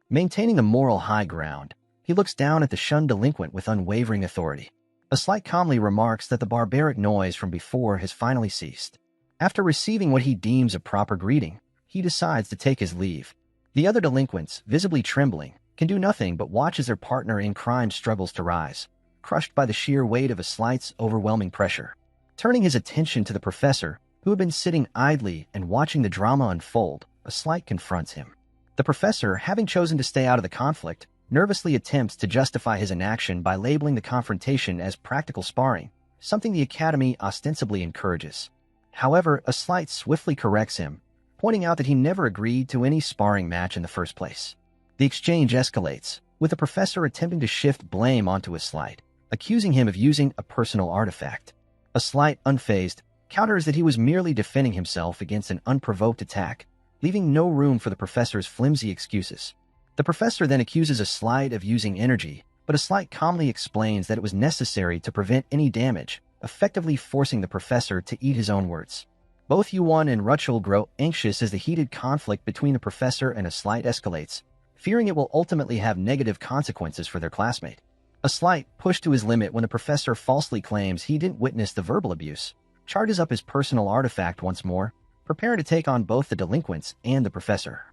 Maintaining a moral high ground, he looks down at the shunned delinquent with unwavering authority. A Slight calmly remarks that the barbaric noise from before has finally ceased. After receiving what he deems a proper greeting, he decides to take his leave. The other delinquents, visibly trembling, can do nothing but watch as their partner in crime struggles to rise, crushed by the sheer weight of a Slight's overwhelming pressure. Turning his attention to the professor, who had been sitting idly and watching the drama unfold, a Slight confronts him. The professor, having chosen to stay out of the conflict, nervously attempts to justify his inaction by labeling the confrontation as practical sparring, something the Academy ostensibly encourages. However, a Slight swiftly corrects him, pointing out that he never agreed to any sparring match in the first place. The exchange escalates, with the professor attempting to shift blame onto a Slight, accusing him of using a personal artifact. A Slight, unfazed, counters that he was merely defending himself against an unprovoked attack, leaving no room for the professor's flimsy excuses. The professor then accuses a Slight of using energy, but a Slight calmly explains that it was necessary to prevent any damage, effectively forcing the professor to eat his own words. Both Yu-Won and Rachel grow anxious as the heated conflict between the professor and a Slight escalates, fearing it will ultimately have negative consequences for their classmate. A Slight, pushed to his limit when the professor falsely claims he didn't witness the verbal abuse, charges up his personal artifact once more, preparing to take on both the delinquents and the professor.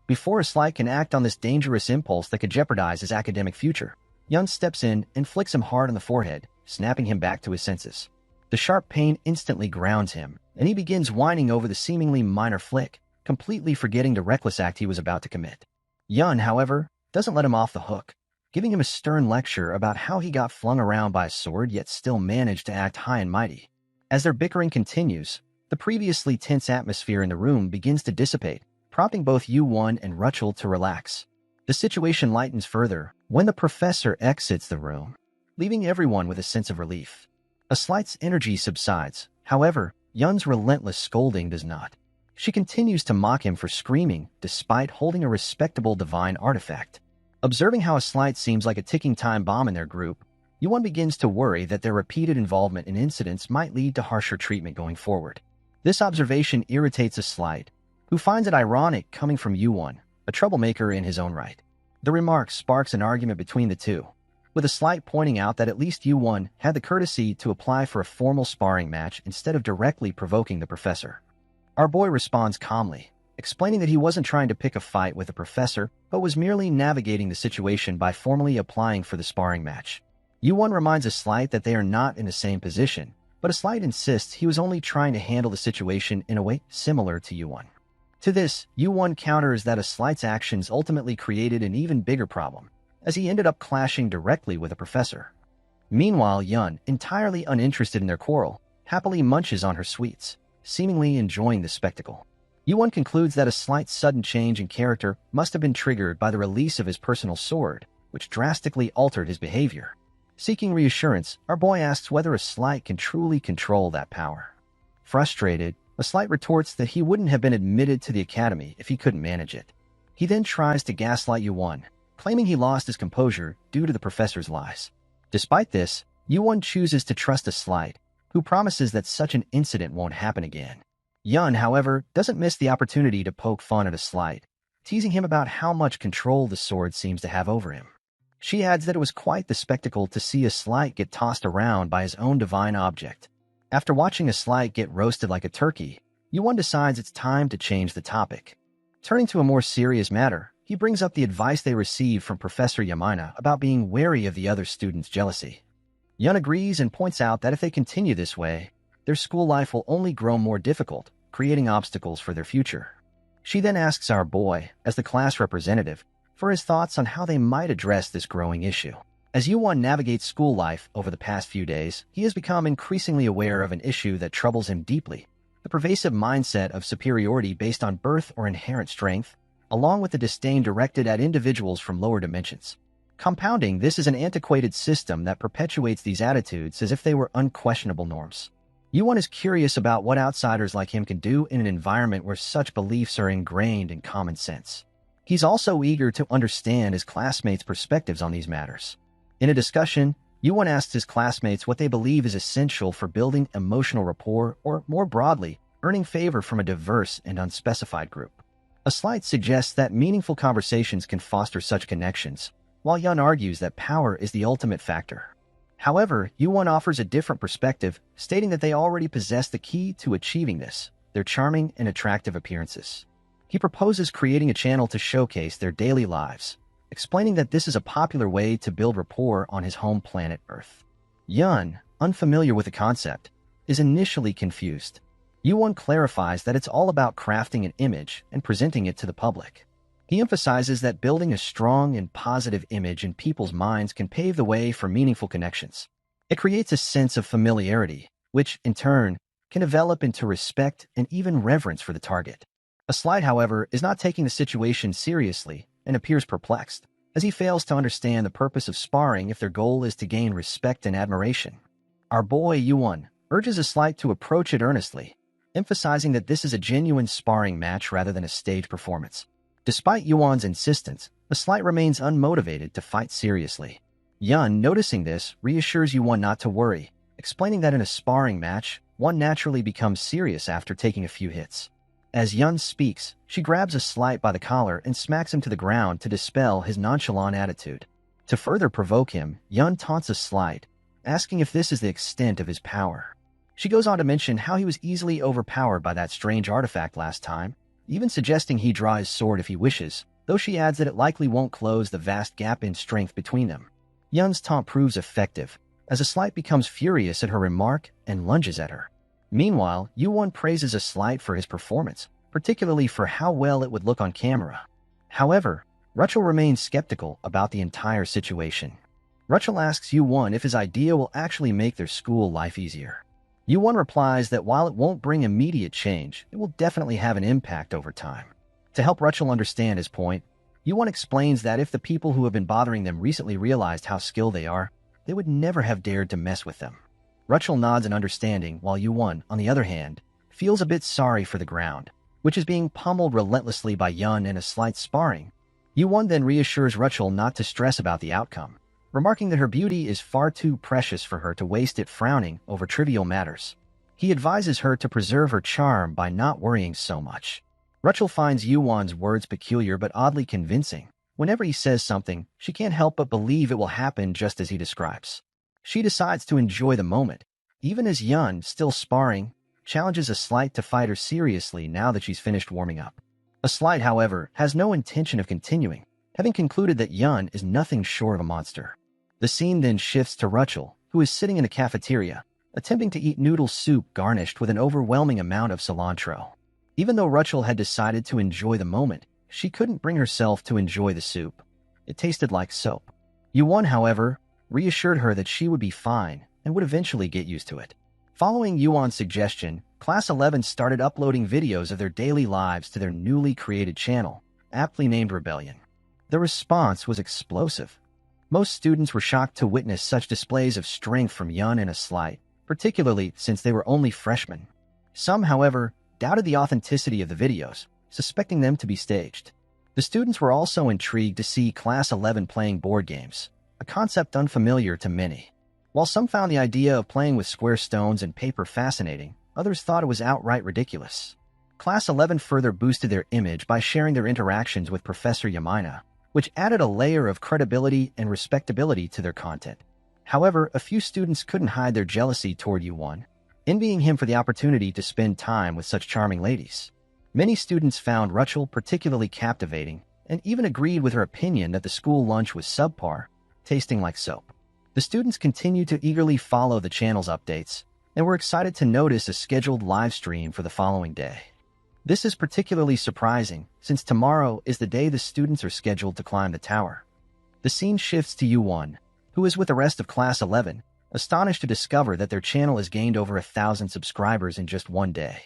Before a Slight can act on this dangerous impulse that could jeopardize his academic future, Yun steps in and flicks him hard on the forehead, snapping him back to his senses. The sharp pain instantly grounds him, and he begins whining over the seemingly minor flick, completely forgetting the reckless act he was about to commit. Yun, however, doesn't let him off the hook, giving him a stern lecture about how he got flung around by a sword yet still managed to act high and mighty. As their bickering continues, the previously tense atmosphere in the room begins to dissipate, prompting both Yu-Won and Rachel to relax. The situation lightens further when the professor exits the room, leaving everyone with a sense of relief. A Slight's energy subsides, however, Yun's relentless scolding does not. She continues to mock him for screaming, despite holding a respectable divine artifact. Observing how a Slight seems like a ticking time bomb in their group, Yu-Won begins to worry that their repeated involvement in incidents might lead to harsher treatment going forward. This observation irritates a Slight, who finds it ironic coming from Yu-Won, a troublemaker in his own right. The remark sparks an argument between the two, with a Slight pointing out that at least Yu-Won had the courtesy to apply for a formal sparring match instead of directly provoking the professor. Our boy responds calmly, explaining that he wasn't trying to pick a fight with the professor, but was merely navigating the situation by formally applying for the sparring match. Yu-Won reminds a Slight that they are not in the same position, but a Slight insists he was only trying to handle the situation in a way similar to Yu-Won. To this, Yu-Won counters that a Slight's actions ultimately created an even bigger problem, as he ended up clashing directly with the professor. Meanwhile, Yun, entirely uninterested in their quarrel, happily munches on her sweets, seemingly enjoying the spectacle. Yu-Won concludes that a Slight's sudden change in character must have been triggered by the release of his personal sword, which drastically altered his behavior. Seeking reassurance, our boy asks whether a Slight can truly control that power. Frustrated, a Slight retorts that he wouldn't have been admitted to the academy if he couldn't manage it. He then tries to gaslight Yu-Won, claiming he lost his composure due to the professor's lies. Despite this, Yu-Won chooses to trust a Slight, who promises that such an incident won't happen again. Yun, however, doesn't miss the opportunity to poke fun at a slight, teasing him about how much control the sword seems to have over him. She adds that it was quite the spectacle to see a slight get tossed around by his own divine object. After watching a slight get roasted like a turkey, Yuan decides it's time to change the topic. Turning to a more serious matter, he brings up the advice they received from Professor Yamina about being wary of the other students' jealousy. Yun agrees and points out that if they continue this way, their school life will only grow more difficult, creating obstacles for their future. She then asks our boy, as the class representative, for his thoughts on how they might address this growing issue. As Yuan navigates school life over the past few days, he has become increasingly aware of an issue that troubles him deeply: the pervasive mindset of superiority based on birth or inherent strength, along with the disdain directed at individuals from lower dimensions. Compounding, this is an antiquated system that perpetuates these attitudes as if they were unquestionable norms. Yuan is curious about what outsiders like him can do in an environment where such beliefs are ingrained in common sense. He's also eager to understand his classmates' perspectives on these matters. In a discussion, Yuan asks his classmates what they believe is essential for building emotional rapport or, more broadly, earning favor from a diverse and unspecified group. A slight suggests that meaningful conversations can foster such connections, while Yun argues that power is the ultimate factor. However, Yuan offers a different perspective, stating that they already possess the key to achieving this: their charming and attractive appearances. He proposes creating a channel to showcase their daily lives, explaining that this is a popular way to build rapport on his home planet Earth. Yun, unfamiliar with the concept, is initially confused. Yuan clarifies that it's all about crafting an image and presenting it to the public. He emphasizes that building a strong and positive image in people's minds can pave the way for meaningful connections. It creates a sense of familiarity, which, in turn, can develop into respect and even reverence for the target. A slight, however, is not taking the situation seriously and appears perplexed, as he fails to understand the purpose of sparring if their goal is to gain respect and admiration. Our boy Yuan urges a slight to approach it earnestly, emphasizing that this is a genuine sparring match rather than a stage performance. Despite Yuan's insistence, the slight remains unmotivated to fight seriously. Yun, noticing this, reassures Yuan not to worry, explaining that in a sparring match, one naturally becomes serious after taking a few hits. As Yun speaks, she grabs a slight by the collar and smacks him to the ground to dispel his nonchalant attitude. To further provoke him, Yun taunts a slight, asking if this is the extent of his power. She goes on to mention how he was easily overpowered by that strange artifact last time, even suggesting he draw his sword if he wishes, though she adds that it likely won't close the vast gap in strength between them. Yun's taunt proves effective, as a slight becomes furious at her remark and lunges at her. Meanwhile, Yuan praises a slight for his performance, particularly for how well it would look on camera. However, Rachel remains skeptical about the entire situation. Rachel asks Yuan if his idea will actually make their school life easier. Yuan replies that while it won't bring immediate change, it will definitely have an impact over time. To help Rachel understand his point, Yuan explains that if the people who have been bothering them recently realized how skilled they are, they would never have dared to mess with them. Rachel nods in understanding, while Yuan, on the other hand, feels a bit sorry for the ground, which is being pummeled relentlessly by Yun in a slight sparring. Yuan then reassures Rachel not to stress about the outcome, remarking that her beauty is far too precious for her to waste it frowning over trivial matters. He advises her to preserve her charm by not worrying so much. Rachel finds Yuan's words peculiar but oddly convincing. Whenever he says something, she can't help but believe it will happen just as he describes. She decides to enjoy the moment, even as Yun, still sparring, challenges a slight to fight her seriously now that she's finished warming up. A slight, however, has no intention of continuing, having concluded that Yun is nothing short of a monster. The scene then shifts to Rachel, who is sitting in a cafeteria, attempting to eat noodle soup garnished with an overwhelming amount of cilantro. Even though Rachel had decided to enjoy the moment, she couldn't bring herself to enjoy the soup. It tasted like soap. Yuan, however, reassured her that she would be fine and would eventually get used to it. Following Yuan's suggestion, Class 11 started uploading videos of their daily lives to their newly created channel, aptly named Rebellion. The response was explosive. Most students were shocked to witness such displays of strength from Yun and a slight, particularly since they were only freshmen. Some, however, doubted the authenticity of the videos, suspecting them to be staged. The students were also intrigued to see Class 11 playing board games, a concept unfamiliar to many. While some found the idea of playing with square stones and paper fascinating, others thought it was outright ridiculous. Class 11 further boosted their image by sharing their interactions with Professor Yamina, which added a layer of credibility and respectability to their content. However, a few students couldn't hide their jealousy toward Yu-won, envying him for the opportunity to spend time with such charming ladies. Many students found Rachel particularly captivating and even agreed with her opinion that the school lunch was subpar, tasting like soap. The students continued to eagerly follow the channel's updates and were excited to notice a scheduled live stream for the following day. This is particularly surprising since tomorrow is the day the students are scheduled to climb the tower. The scene shifts to Yu-won, who is with the rest of Class 11, astonished to discover that their channel has gained over 1,000 subscribers in just one day.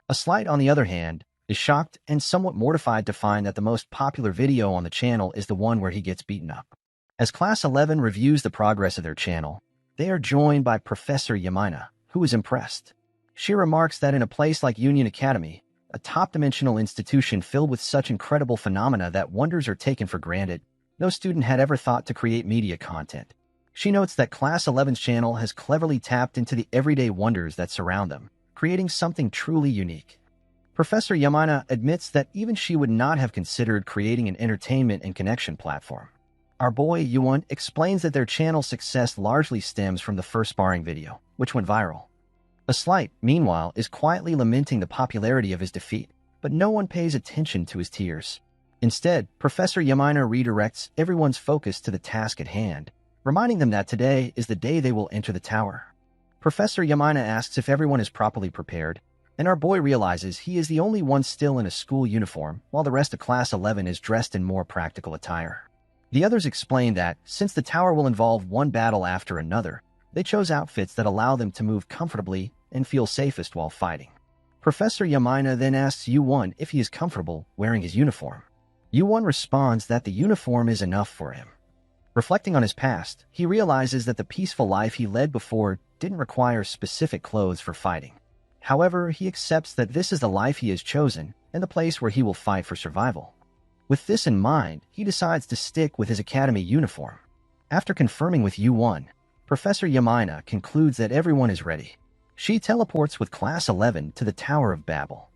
A Slight, on the other hand, is shocked and somewhat mortified to find that the most popular video on the channel is the one where he gets beaten up. As Class 11 reviews the progress of their channel, they are joined by Professor Yamina, who is impressed. She remarks that in a place like Union Academy, a top-dimensional institution filled with such incredible phenomena that wonders are taken for granted, no student had ever thought to create media content. She notes that Class 11's channel has cleverly tapped into the everyday wonders that surround them, creating something truly unique. Professor Yamina admits that even she would not have considered creating an entertainment and connection platform. Our boy Yu-won explains that their channel's success largely stems from the first sparring video, which went viral. A Slight, meanwhile, is quietly lamenting the popularity of his defeat, but no one pays attention to his tears. Instead, Professor Yamina redirects everyone's focus to the task at hand, reminding them that today is the day they will enter the tower. Professor Yamina asks if everyone is properly prepared, and our boy realizes he is the only one still in a school uniform, while the rest of Class 11 is dressed in more practical attire. The others explain that, since the tower will involve one battle after another, they chose outfits that allow them to move comfortably and feel safest while fighting. Professor Yamina then asks Yu-won if he is comfortable wearing his uniform. Yu-won responds that the uniform is enough for him. Reflecting on his past, he realizes that the peaceful life he led before didn't require specific clothes for fighting. However, he accepts that this is the life he has chosen and the place where he will fight for survival. With this in mind, he decides to stick with his academy uniform. After confirming with Yu-won, Professor Yamina concludes that everyone is ready. She teleports with Class 11 to the Tower of Babel.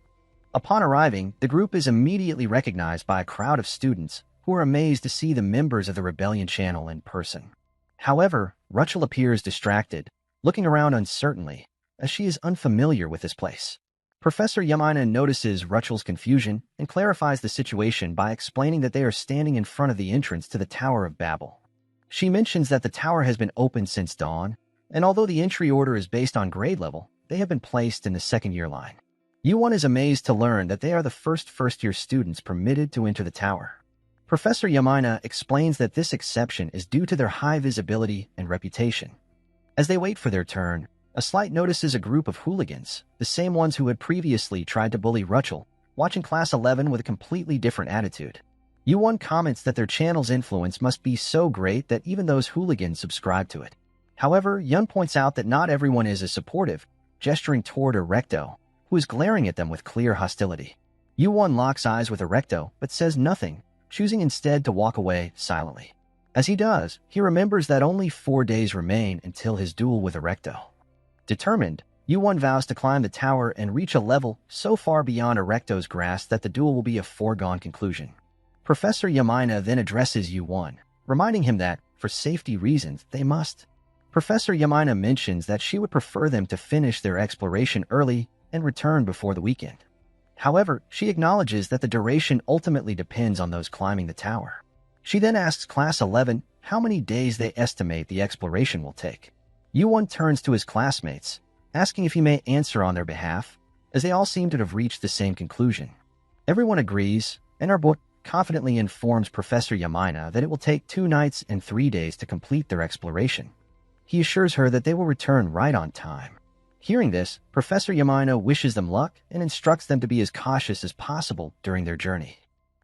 Upon arriving, the group is immediately recognized by a crowd of students who are amazed to see the members of the Rebellion channel in person. However, Rachel appears distracted, looking around uncertainly, as she is unfamiliar with this place. Professor Yamina notices Rachel's confusion and clarifies the situation by explaining that they are standing in front of the entrance to the Tower of Babel. She mentions that the tower has been open since dawn, and although the entry order is based on grade level, they have been placed in the second-year line. Yu-won is amazed to learn that they are the first-year students permitted to enter the tower. Professor Yamina explains that this exception is due to their high visibility and reputation. As they wait for their turn, A Slight notices a group of hooligans, the same ones who had previously tried to bully Rachel, watching Class 11 with a completely different attitude. Yu-won comments that their channel's influence must be so great that even those hooligans subscribe to it. However, Yun points out that not everyone is as supportive, gesturing toward Erecto, who is glaring at them with clear hostility. Yu-won locks eyes with Erecto, but says nothing, choosing instead to walk away silently. As he does, he remembers that only 4 days remain until his duel with Erecto. Determined, Yu-won vows to climb the tower and reach a level so far beyond Erecto's grasp that the duel will be a foregone conclusion. Professor Yamina then addresses Yu-won, reminding him that, for safety reasons, they must. Professor Yamina mentions that she would prefer them to finish their exploration early and return before the weekend. However, she acknowledges that the duration ultimately depends on those climbing the tower. She then asks Class 11 how many days they estimate the exploration will take. Yu-won turns to his classmates, asking if he may answer on their behalf, as they all seem to have reached the same conclusion. Everyone agrees, and our boy confidently informs Professor Yamina that it will take 2 nights and 3 days to complete their exploration. He assures her that they will return right on time. Hearing this, Professor Yamina wishes them luck and instructs them to be as cautious as possible during their journey.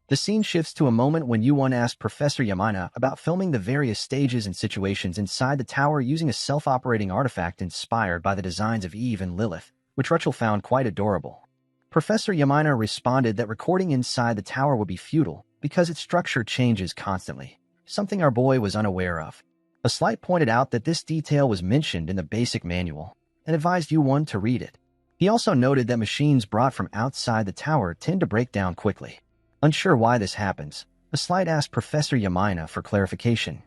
The scene shifts to a moment when Yu-won asks Professor Yamina about filming the various stages and situations inside the tower using a self-operating artifact inspired by the designs of Eve and Lilith, which Rachel found quite adorable. Professor Yamina responded that recording inside the tower would be futile because its structure changes constantly, something our boy was unaware of. A slight pointed out that this detail was mentioned in the basic manual and advised Yu-Won to read it. He also noted that machines brought from outside the tower tend to break down quickly. Unsure why this happens, a slight asked Professor Yamina for clarification.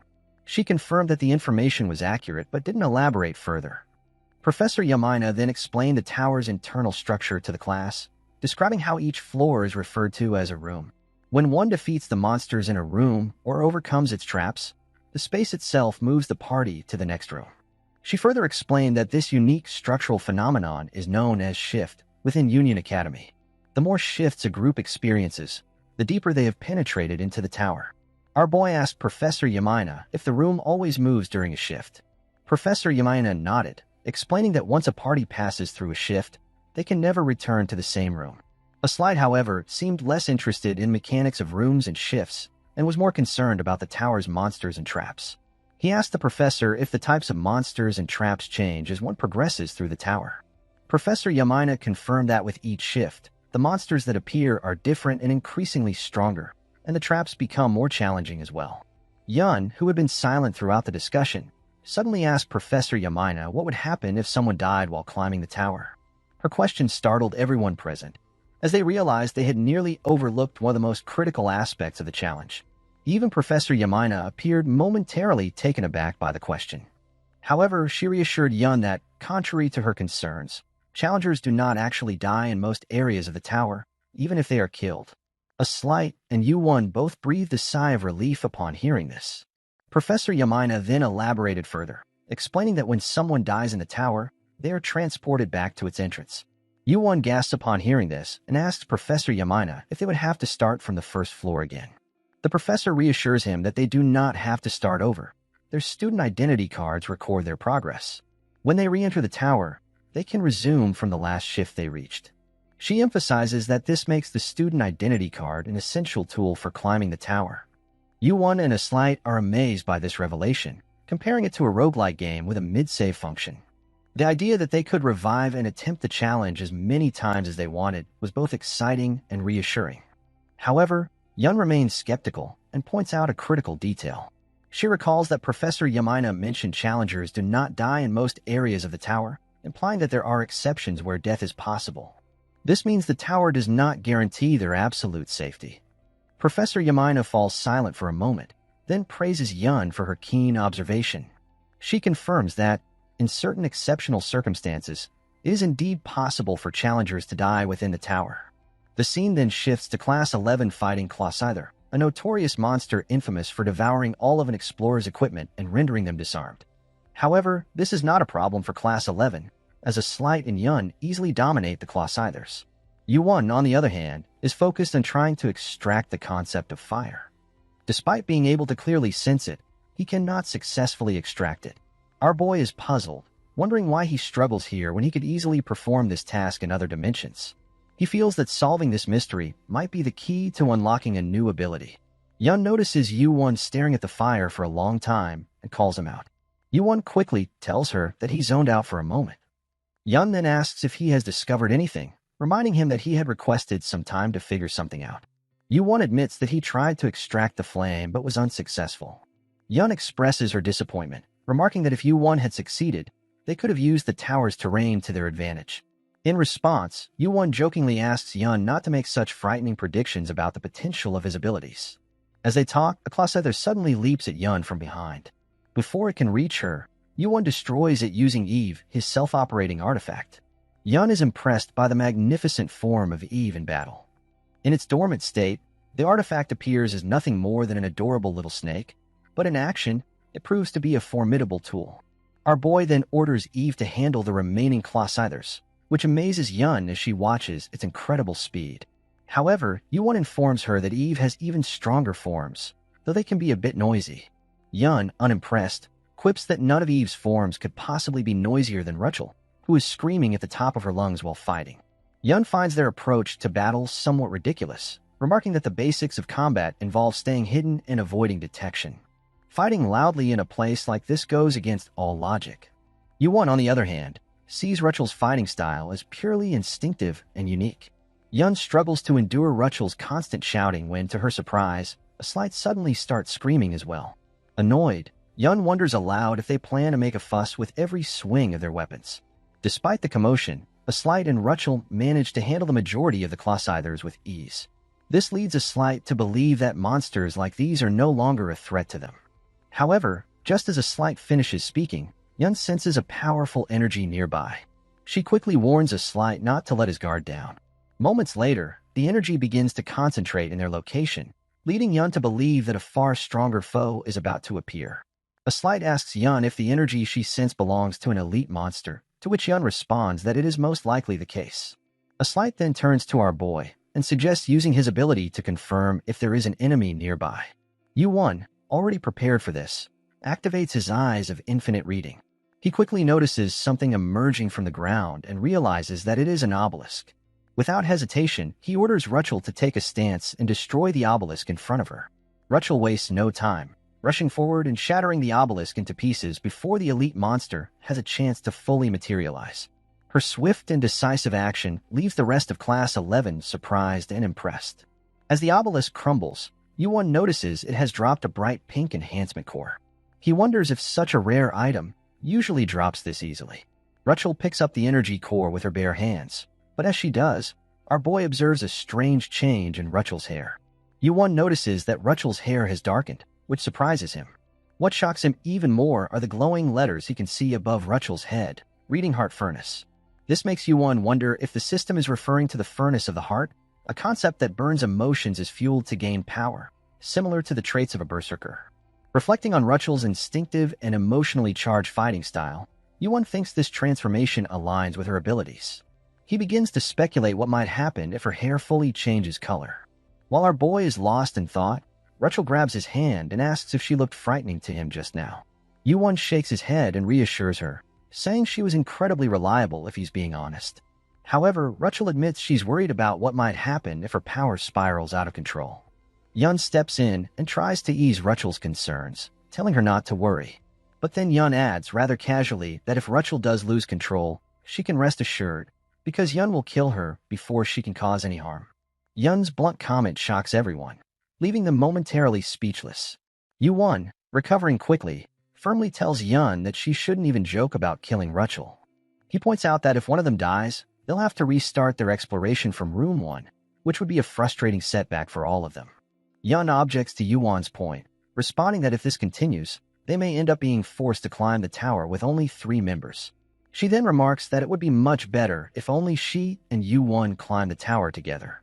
She confirmed that the information was accurate but didn't elaborate further. Professor Yamina then explained the tower's internal structure to the class, describing how each floor is referred to as a room. When one defeats the monsters in a room or overcomes its traps, the space itself moves the party to the next room. She further explained that this unique structural phenomenon is known as shift within Union Academy. The more shifts a group experiences, the deeper they have penetrated into the tower. Our boy asked Professor Yamina if the room always moves during a shift. Professor Yamina nodded, explaining that once a party passes through a shift, they can never return to the same room. A slide, however, seemed less interested in mechanics of rooms and shifts and was more concerned about the tower's monsters and traps. He asked the professor if the types of monsters and traps change as one progresses through the tower. Professor Yamina confirmed that with each shift, the monsters that appear are different and increasingly stronger, and the traps become more challenging as well. Yun, who had been silent throughout the discussion, suddenly asked Professor Yamina what would happen if someone died while climbing the tower. Her question startled everyone present, as they realized they had nearly overlooked one of the most critical aspects of the challenge. Even Professor Yamina appeared momentarily taken aback by the question. However, she reassured Yun that, contrary to her concerns, challengers do not actually die in most areas of the tower, even if they are killed. A slight and Yu-Won both breathed a sigh of relief upon hearing this. Professor Yamina then elaborated further, explaining that when someone dies in the tower, they are transported back to its entrance. Yu-Won gasped upon hearing this and asked Professor Yamina if they would have to start from the first floor again. The professor reassures him that they do not have to start over. Their student identity cards record their progress. When they re-enter the tower, they can resume from the last shift they reached. She emphasizes that this makes the student identity card an essential tool for climbing the tower. Yu-Won and Aslight are amazed by this revelation, comparing it to a roguelike game with a mid-save function. The idea that they could revive and attempt the challenge as many times as they wanted was both exciting and reassuring. However, Yun remains skeptical and points out a critical detail. She recalls that Professor Yamina mentioned challengers do not die in most areas of the tower, implying that there are exceptions where death is possible. This means the tower does not guarantee their absolute safety. Professor Yamina falls silent for a moment, then praises Yun for her keen observation. She confirms that, in certain exceptional circumstances, it is indeed possible for challengers to die within the tower. The scene then shifts to Class 11 fighting Clawscyther, a notorious monster infamous for devouring all of an explorer's equipment and rendering them disarmed. However, this is not a problem for Class 11, as Aslight and Yun easily dominate the Clawscythers. Yu-Won, on the other hand, is focused on trying to extract the concept of fire. Despite being able to clearly sense it, he cannot successfully extract it. Our boy is puzzled, wondering why he struggles here when he could easily perform this task in other dimensions. He feels that solving this mystery might be the key to unlocking a new ability. Yun notices Yu-Won staring at the fire for a long time and calls him out. Yu-Won quickly tells her that he zoned out for a moment. Yun then asks if he has discovered anything, reminding him that he had requested some time to figure something out. Yu-Won admits that he tried to extract the flame but was unsuccessful. Yun expresses her disappointment, remarking that if Yu-Won had succeeded, they could have used the tower's terrain to their advantage. In response, Yu-Won jokingly asks Yun not to make such frightening predictions about the potential of his abilities. As they talk, a Clawscyther suddenly leaps at Yun from behind. Before it can reach her, Yu-Won destroys it using Eve, his self-operating artifact. Yun is impressed by the magnificent form of Eve in battle. In its dormant state, the artifact appears as nothing more than an adorable little snake, but in action, it proves to be a formidable tool. Our boy then orders Eve to handle the remaining Clawscythers, which amazes Yun as she watches its incredible speed. However, Yu-Won informs her that Eve has even stronger forms, though they can be a bit noisy. Yun, unimpressed, quips that none of Eve's forms could possibly be noisier than Rachel, who is screaming at the top of her lungs while fighting. Yun finds their approach to battle somewhat ridiculous, remarking that the basics of combat involve staying hidden and avoiding detection. Fighting loudly in a place like this goes against all logic. Yu-Won, on the other hand, sees Rachel's fighting style as purely instinctive and unique. Yun struggles to endure Rachel's constant shouting when, to her surprise, Aslight suddenly starts screaming as well. Annoyed, Yun wonders aloud if they plan to make a fuss with every swing of their weapons. Despite the commotion, Aslight and Rutchel manage to handle the majority of the Clawscythers with ease. This leads Aslight to believe that monsters like these are no longer a threat to them. However, just as Aslight finishes speaking, Yun senses a powerful energy nearby. She quickly warns Aslight not to let his guard down. Moments later, the energy begins to concentrate in their location, leading Yun to believe that a far stronger foe is about to appear. Aslight asks Yun if the energy she sensed belongs to an elite monster, to which Yun responds that it is most likely the case. Aslight then turns to our boy and suggests using his ability to confirm if there is an enemy nearby. Yu-Won, already prepared for this, activates his eyes of infinite reading. He quickly notices something emerging from the ground and realizes that it is an obelisk. Without hesitation, he orders Rutchel to take a stance and destroy the obelisk in front of her. Rutchel wastes no time, rushing forward and shattering the obelisk into pieces before the elite monster has a chance to fully materialize. Her swift and decisive action leaves the rest of Class 11 surprised and impressed. As the obelisk crumbles, Yu-Won notices it has dropped a bright pink enhancement core. He wonders if such a rare item usually drops this easily. Rutchel picks up the energy core with her bare hands, but as she does, our boy observes a strange change in Rutchel's hair. Yu-Won notices that Rutchel's hair has darkened, which surprises him. What shocks him even more are the glowing letters he can see above Rutchel's head, reading Heart Furnace. This makes Yu-Won wonder if the system is referring to the furnace of the heart, a concept that burns emotions as fuel to gain power, similar to the traits of a berserker. Reflecting on Rutchel's instinctive and emotionally charged fighting style, Yu-Won thinks this transformation aligns with her abilities. He begins to speculate what might happen if her hair fully changes color. While our boy is lost in thought, Rutchel grabs his hand and asks if she looked frightening to him just now. Yu-Won shakes his head and reassures her, saying she was incredibly reliable if he's being honest. However, Rutchel admits she's worried about what might happen if her power spirals out of control. Yun steps in and tries to ease Rutchel's concerns, telling her not to worry. But then Yun adds rather casually that if Rutchel does lose control, she can rest assured, because Yun will kill her before she can cause any harm. Yun's blunt comment shocks everyone, leaving them momentarily speechless. Yu-Won, recovering quickly, firmly tells Yun that she shouldn't even joke about killing Rutchel. He points out that if one of them dies, they'll have to restart their exploration from Room 1, which would be a frustrating setback for all of them. Yun objects to Yu-Won's point, responding that if this continues, they may end up being forced to climb the tower with only 3 members. She then remarks that it would be much better if only she and Yu-Won climb the tower together.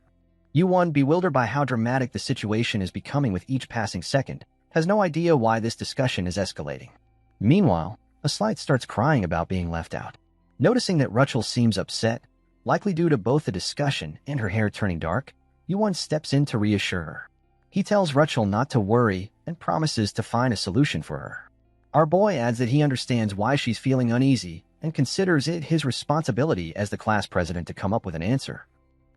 Yu-Won, bewildered by how dramatic the situation is becoming with each passing second, has no idea why this discussion is escalating. Meanwhile, Aslight starts crying about being left out. Noticing that Rutchel seems upset, likely due to both the discussion and her hair turning dark, Yu-Won steps in to reassure her. He tells Rutchel not to worry and promises to find a solution for her. Our boy adds that he understands why she's feeling uneasy and considers it his responsibility as the class president to come up with an answer.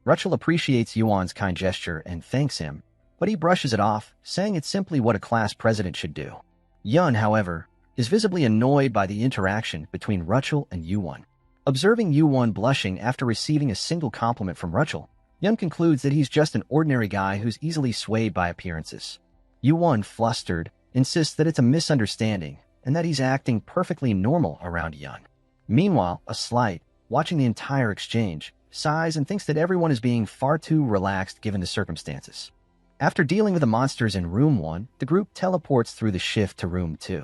Rutchel appreciates Yu-Won's kind gesture and thanks him, but he brushes it off, saying it's simply what a class president should do. Yun, however, is visibly annoyed by the interaction between Rutchel and Yu-Won. Observing Yu-Won blushing after receiving a single compliment from Rutchel, Yun concludes that he's just an ordinary guy who's easily swayed by appearances. Yu-Won, flustered, insists that it's a misunderstanding and that he's acting perfectly normal around Yun. Meanwhile, Aslight, watching the entire exchange, sighs and thinks that everyone is being far too relaxed given the circumstances. After dealing with the monsters in Room 1, the group teleports through the shift to Room 2.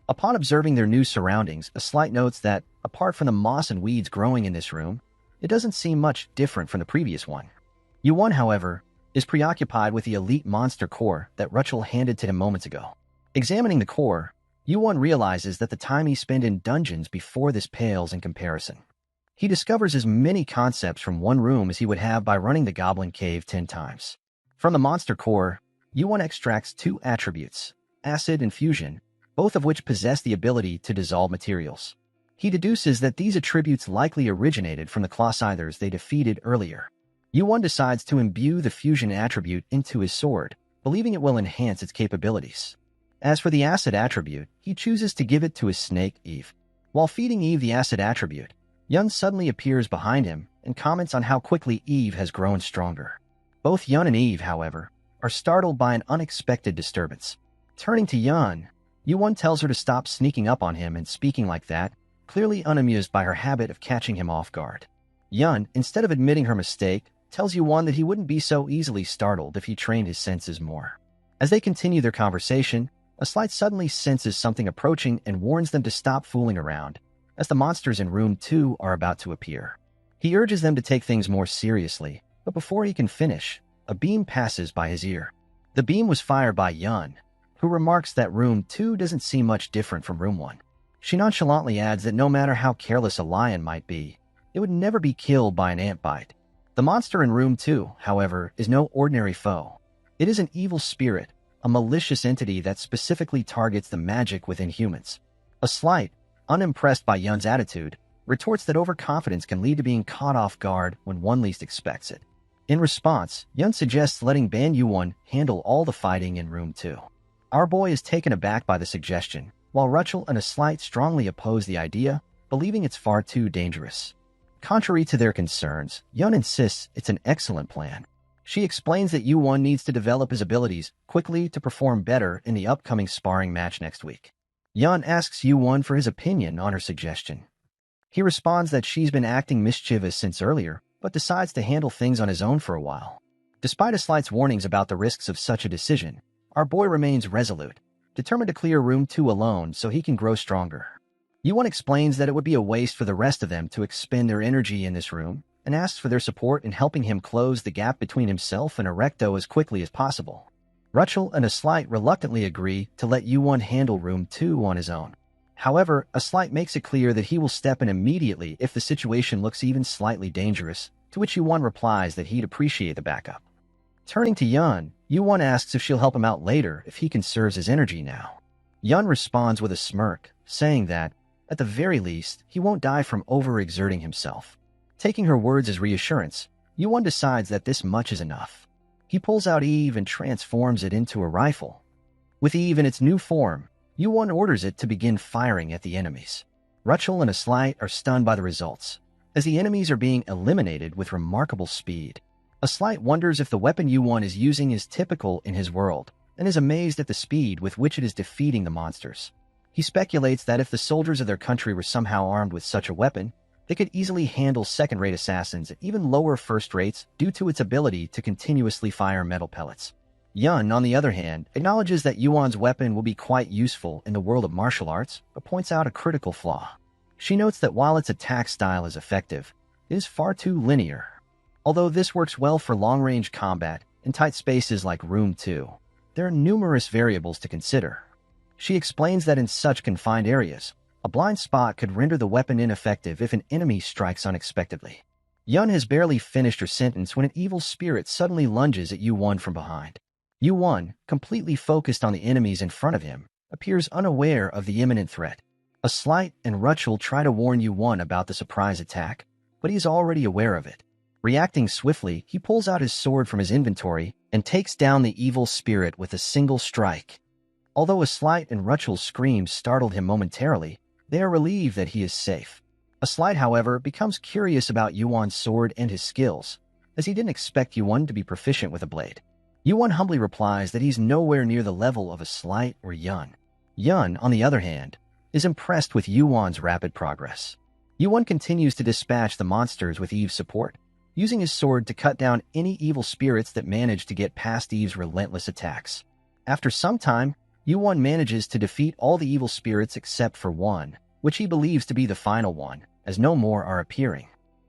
Upon observing their new surroundings, Aslight notes that, apart from the moss and weeds growing in this room, it doesn't seem much different from the previous one. Yu-Won, however, is preoccupied with the elite monster core that Rutchel handed to him moments ago. Examining the core, Yu-Won realizes that the time he spent in dungeons before this pales in comparison. He discovers as many concepts from one room as he would have by running the Goblin Cave 10 times. From the monster core, Yu-Won extracts 2 attributes, acid and fusion, both of which possess the ability to dissolve materials. He deduces that these attributes likely originated from the Clawscythers they defeated earlier. Yu-Won decides to imbue the fusion attribute into his sword, believing it will enhance its capabilities. As for the acid attribute, he chooses to give it to his snake, Eve. While feeding Eve the acid attribute, Yun suddenly appears behind him and comments on how quickly Eve has grown stronger. Both Yun and Eve, however, are startled by an unexpected disturbance. Turning to Yun, Yu-won tells her to stop sneaking up on him and speaking like that, clearly unamused by her habit of catching him off guard. Yun, instead of admitting her mistake, tells Yu-won that he wouldn't be so easily startled if he trained his senses more. As they continue their conversation, a Slight suddenly senses something approaching and warns them to stop fooling around, as the monsters in room 2 are about to appear. He urges them to take things more seriously, but before he can finish, a beam passes by his ear. The beam was fired by Yun, who remarks that room 2 doesn't seem much different from room 1. She nonchalantly adds that no matter how careless a lion might be, it would never be killed by an ant bite. The monster in room 2, however, is no ordinary foe. It is an evil spirit, a malicious entity that specifically targets the magic within humans. A Slight, unimpressed by Yun's attitude, retorts that overconfidence can lead to being caught off guard when one least expects it. In response, Yun suggests letting Ban Yu-won handle all the fighting in room 2. Our boy is taken aback by the suggestion, while Rachel and a Slight strongly oppose the idea, believing it's far too dangerous. Contrary to their concerns, Yun insists it's an excellent plan. She explains that Yu-won needs to develop his abilities quickly to perform better in the upcoming sparring match next week. Yun asks Yu-won for his opinion on her suggestion. He responds that she's been acting mischievous since earlier, but decides to handle things on his own for a while. Despite a Slight's warnings about the risks of such a decision, our boy remains resolute, determined to clear room 2 alone so he can grow stronger. Yu-won explains that it would be a waste for the rest of them to expend their energy in this room, and asks for their support in helping him close the gap between himself and Erecto as quickly as possible. Rachel and a Slight reluctantly agree to let Yu-won handle room 2 on his own. However, a Slight makes it clear that he will step in immediately if the situation looks even slightly dangerous, to which Yu-won replies that he'd appreciate the backup. Turning to Yun, Yu-won asks if she'll help him out later if he conserves his energy now. Yun responds with a smirk, saying that, at the very least, he won't die from overexerting himself. Taking her words as reassurance, Yu-won decides that this much is enough. He pulls out Eve and transforms it into a rifle. With Eve in its new form, Yu-won orders it to begin firing at the enemies. Rachel and a Slight are stunned by the results, as the enemies are being eliminated with remarkable speed. A Slight wonders if the weapon Yu-won is using is typical in his world, and is amazed at the speed with which it is defeating the monsters. He speculates that if the soldiers of their country were somehow armed with such a weapon, they could easily handle second-rate assassins at even lower first rates due to its ability to continuously fire metal pellets. Yun, on the other hand, acknowledges that Yu-won's weapon will be quite useful in the world of martial arts, but points out a critical flaw. She notes that while its attack style is effective, it is far too linear. Although this works well for long-range combat in tight spaces like Room 2, there are numerous variables to consider. She explains that in such confined areas, a blind spot could render the weapon ineffective if an enemy strikes unexpectedly. Yun has barely finished her sentence when an evil spirit suddenly lunges at Yu-won from behind. Yu-won, completely focused on the enemies in front of him, appears unaware of the imminent threat. A Slight and Rachel try to warn Yu-won about the surprise attack, but he is already aware of it. Reacting swiftly, he pulls out his sword from his inventory and takes down the evil spirit with a single strike. Although a Slight and Rachel's screams startled him momentarily, they are relieved that he is safe. A Slight, however, becomes curious about Yu-won's sword and his skills, as he didn't expect Yu-won to be proficient with a blade. Yu-won humbly replies that he's nowhere near the level of a Slight or Yun. Yun, on the other hand, is impressed with Yu-won's rapid progress. Yu-won continues to dispatch the monsters with Eve's support, using his sword to cut down any evil spirits that manage to get past Eve's relentless attacks. After some time, Yu-won manages to defeat all the evil spirits except for one, which he believes to be the final one, as no more are appearing.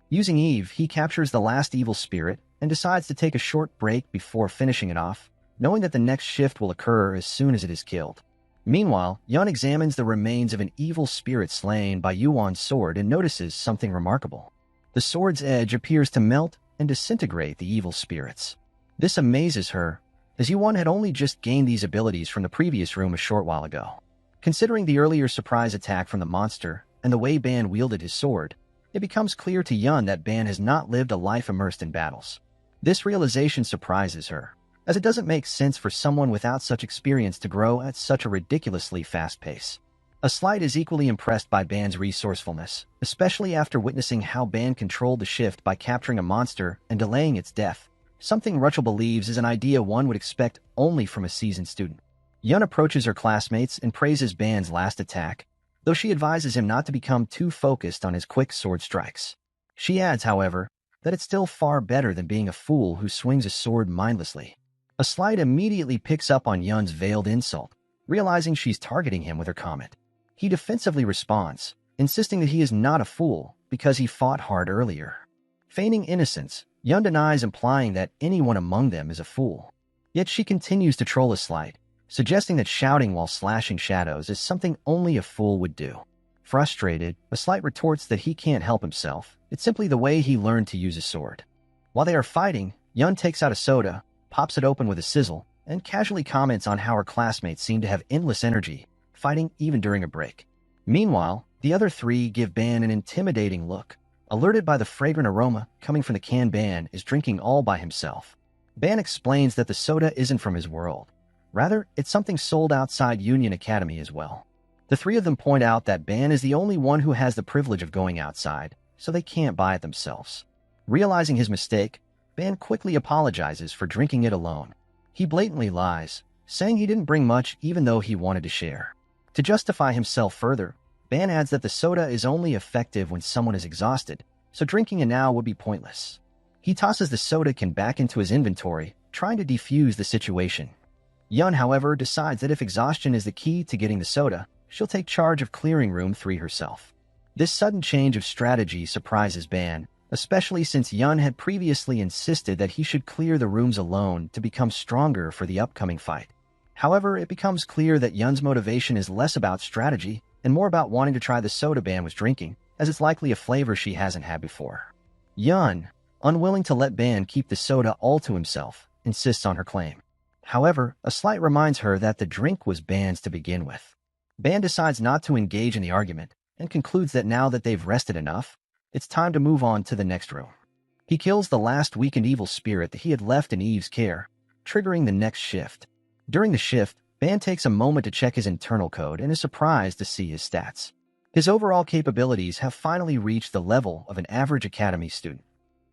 Using Eve, he captures the last evil spirit and decides to take a short break before finishing it off, knowing that the next shift will occur as soon as it is killed. Meanwhile, Yun examines the remains of an evil spirit slain by Yu-won's sword and notices something remarkable. The sword's edge appears to melt and disintegrate the evil spirits. This amazes her, as Yu-won had only just gained these abilities from the previous room a short while ago. Considering the earlier surprise attack from the monster and the way Ban wielded his sword, it becomes clear to Yun that Ban has not lived a life immersed in battles. This realization surprises her, as it doesn't make sense for someone without such experience to grow at such a ridiculously fast pace. A Slight is equally impressed by Ban's resourcefulness, especially after witnessing how Ban controlled the shift by capturing a monster and delaying its death, something Rachel believes is an idea one would expect only from a seasoned student. Yun approaches her classmates and praises Ban's last attack, though she advises him not to become too focused on his quick sword strikes. She adds, however, that it's still far better than being a fool who swings a sword mindlessly. A Slight immediately picks up on Yun's veiled insult, realizing she's targeting him with her comment. He defensively responds, insisting that he is not a fool because he fought hard earlier. Feigning innocence, Yun denies, implying that anyone among them is a fool. Yet she continues to troll a Slight, suggesting that shouting while slashing shadows is something only a fool would do. Frustrated, a Slight retorts that he can't help himself. It's simply the way he learned to use a sword. While they are fighting, Yun takes out a soda, pops it open with a sizzle, and casually comments on how her classmates seem to have endless energy, fighting even during a break. Meanwhile, the other three give Ban an intimidating look. Alerted by the fragrant aroma coming from the can, Ban is drinking all by himself. Ban explains that the soda isn't from his world. Rather, it's something sold outside Union Academy as well. The three of them point out that Ban is the only one who has the privilege of going outside, so they can't buy it themselves. Realizing his mistake, Ban quickly apologizes for drinking it alone. He blatantly lies, saying he didn't bring much even though he wanted to share. To justify himself further, Ban adds that the soda is only effective when someone is exhausted, so drinking it now would be pointless. He tosses the soda can back into his inventory, trying to defuse the situation. Yun, however, decides that if exhaustion is the key to getting the soda, she'll take charge of clearing room 3 herself. This sudden change of strategy surprises Ban, especially since Yun had previously insisted that he should clear the rooms alone to become stronger for the upcoming fight. However, it becomes clear that Yun's motivation is less about strategy and more about wanting to try the soda Ban was drinking, as it's likely a flavor she hasn't had before. Yun, unwilling to let Ban keep the soda all to himself, insists on her claim. However, a Slight reminds her that the drink was Ban's to begin with. Ban decides not to engage in the argument and concludes that now that they've rested enough, it's time to move on to the next room. He kills the last weakened evil spirit that he had left in Eve's care, triggering the next shift. During the shift, Ban takes a moment to check his internal code and is surprised to see his stats. His overall capabilities have finally reached the level of an average academy student.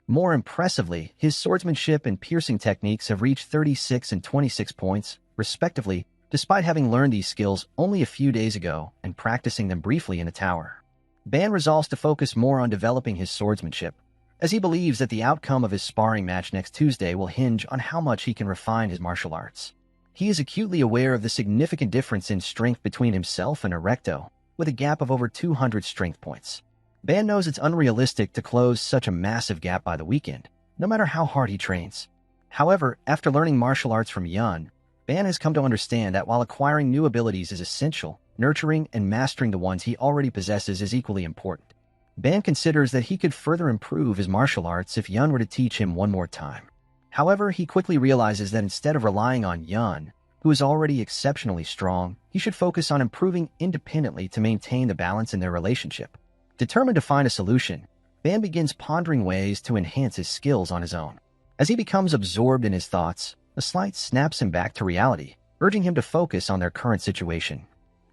More impressively, his swordsmanship and piercing techniques have reached 36 and 26 points, respectively, despite having learned these skills only a few days ago and practicing them briefly in a tower. Ban resolves to focus more on developing his swordsmanship, as he believes that the outcome of his sparring match next Tuesday will hinge on how much he can refine his martial arts. He is acutely aware of the significant difference in strength between himself and Erecto, with a gap of over 200 strength points. Ban knows it's unrealistic to close such a massive gap by the weekend, no matter how hard he trains. However, after learning martial arts from Yun, Ban has come to understand that while acquiring new abilities is essential, nurturing and mastering the ones he already possesses is equally important. Ban considers that he could further improve his martial arts if Yun were to teach him one more time. However, he quickly realizes that instead of relying on Yun, who is already exceptionally strong, he should focus on improving independently to maintain the balance in their relationship. Determined to find a solution, Ban begins pondering ways to enhance his skills on his own. As he becomes absorbed in his thoughts, a Slight snaps him back to reality, urging him to focus on their current situation.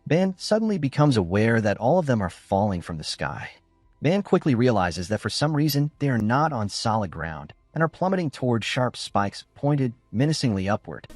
Ban suddenly becomes aware that all of them are falling from the sky. Ban quickly realizes that for some reason they are not on solid ground and are plummeting toward sharp spikes pointed menacingly upward.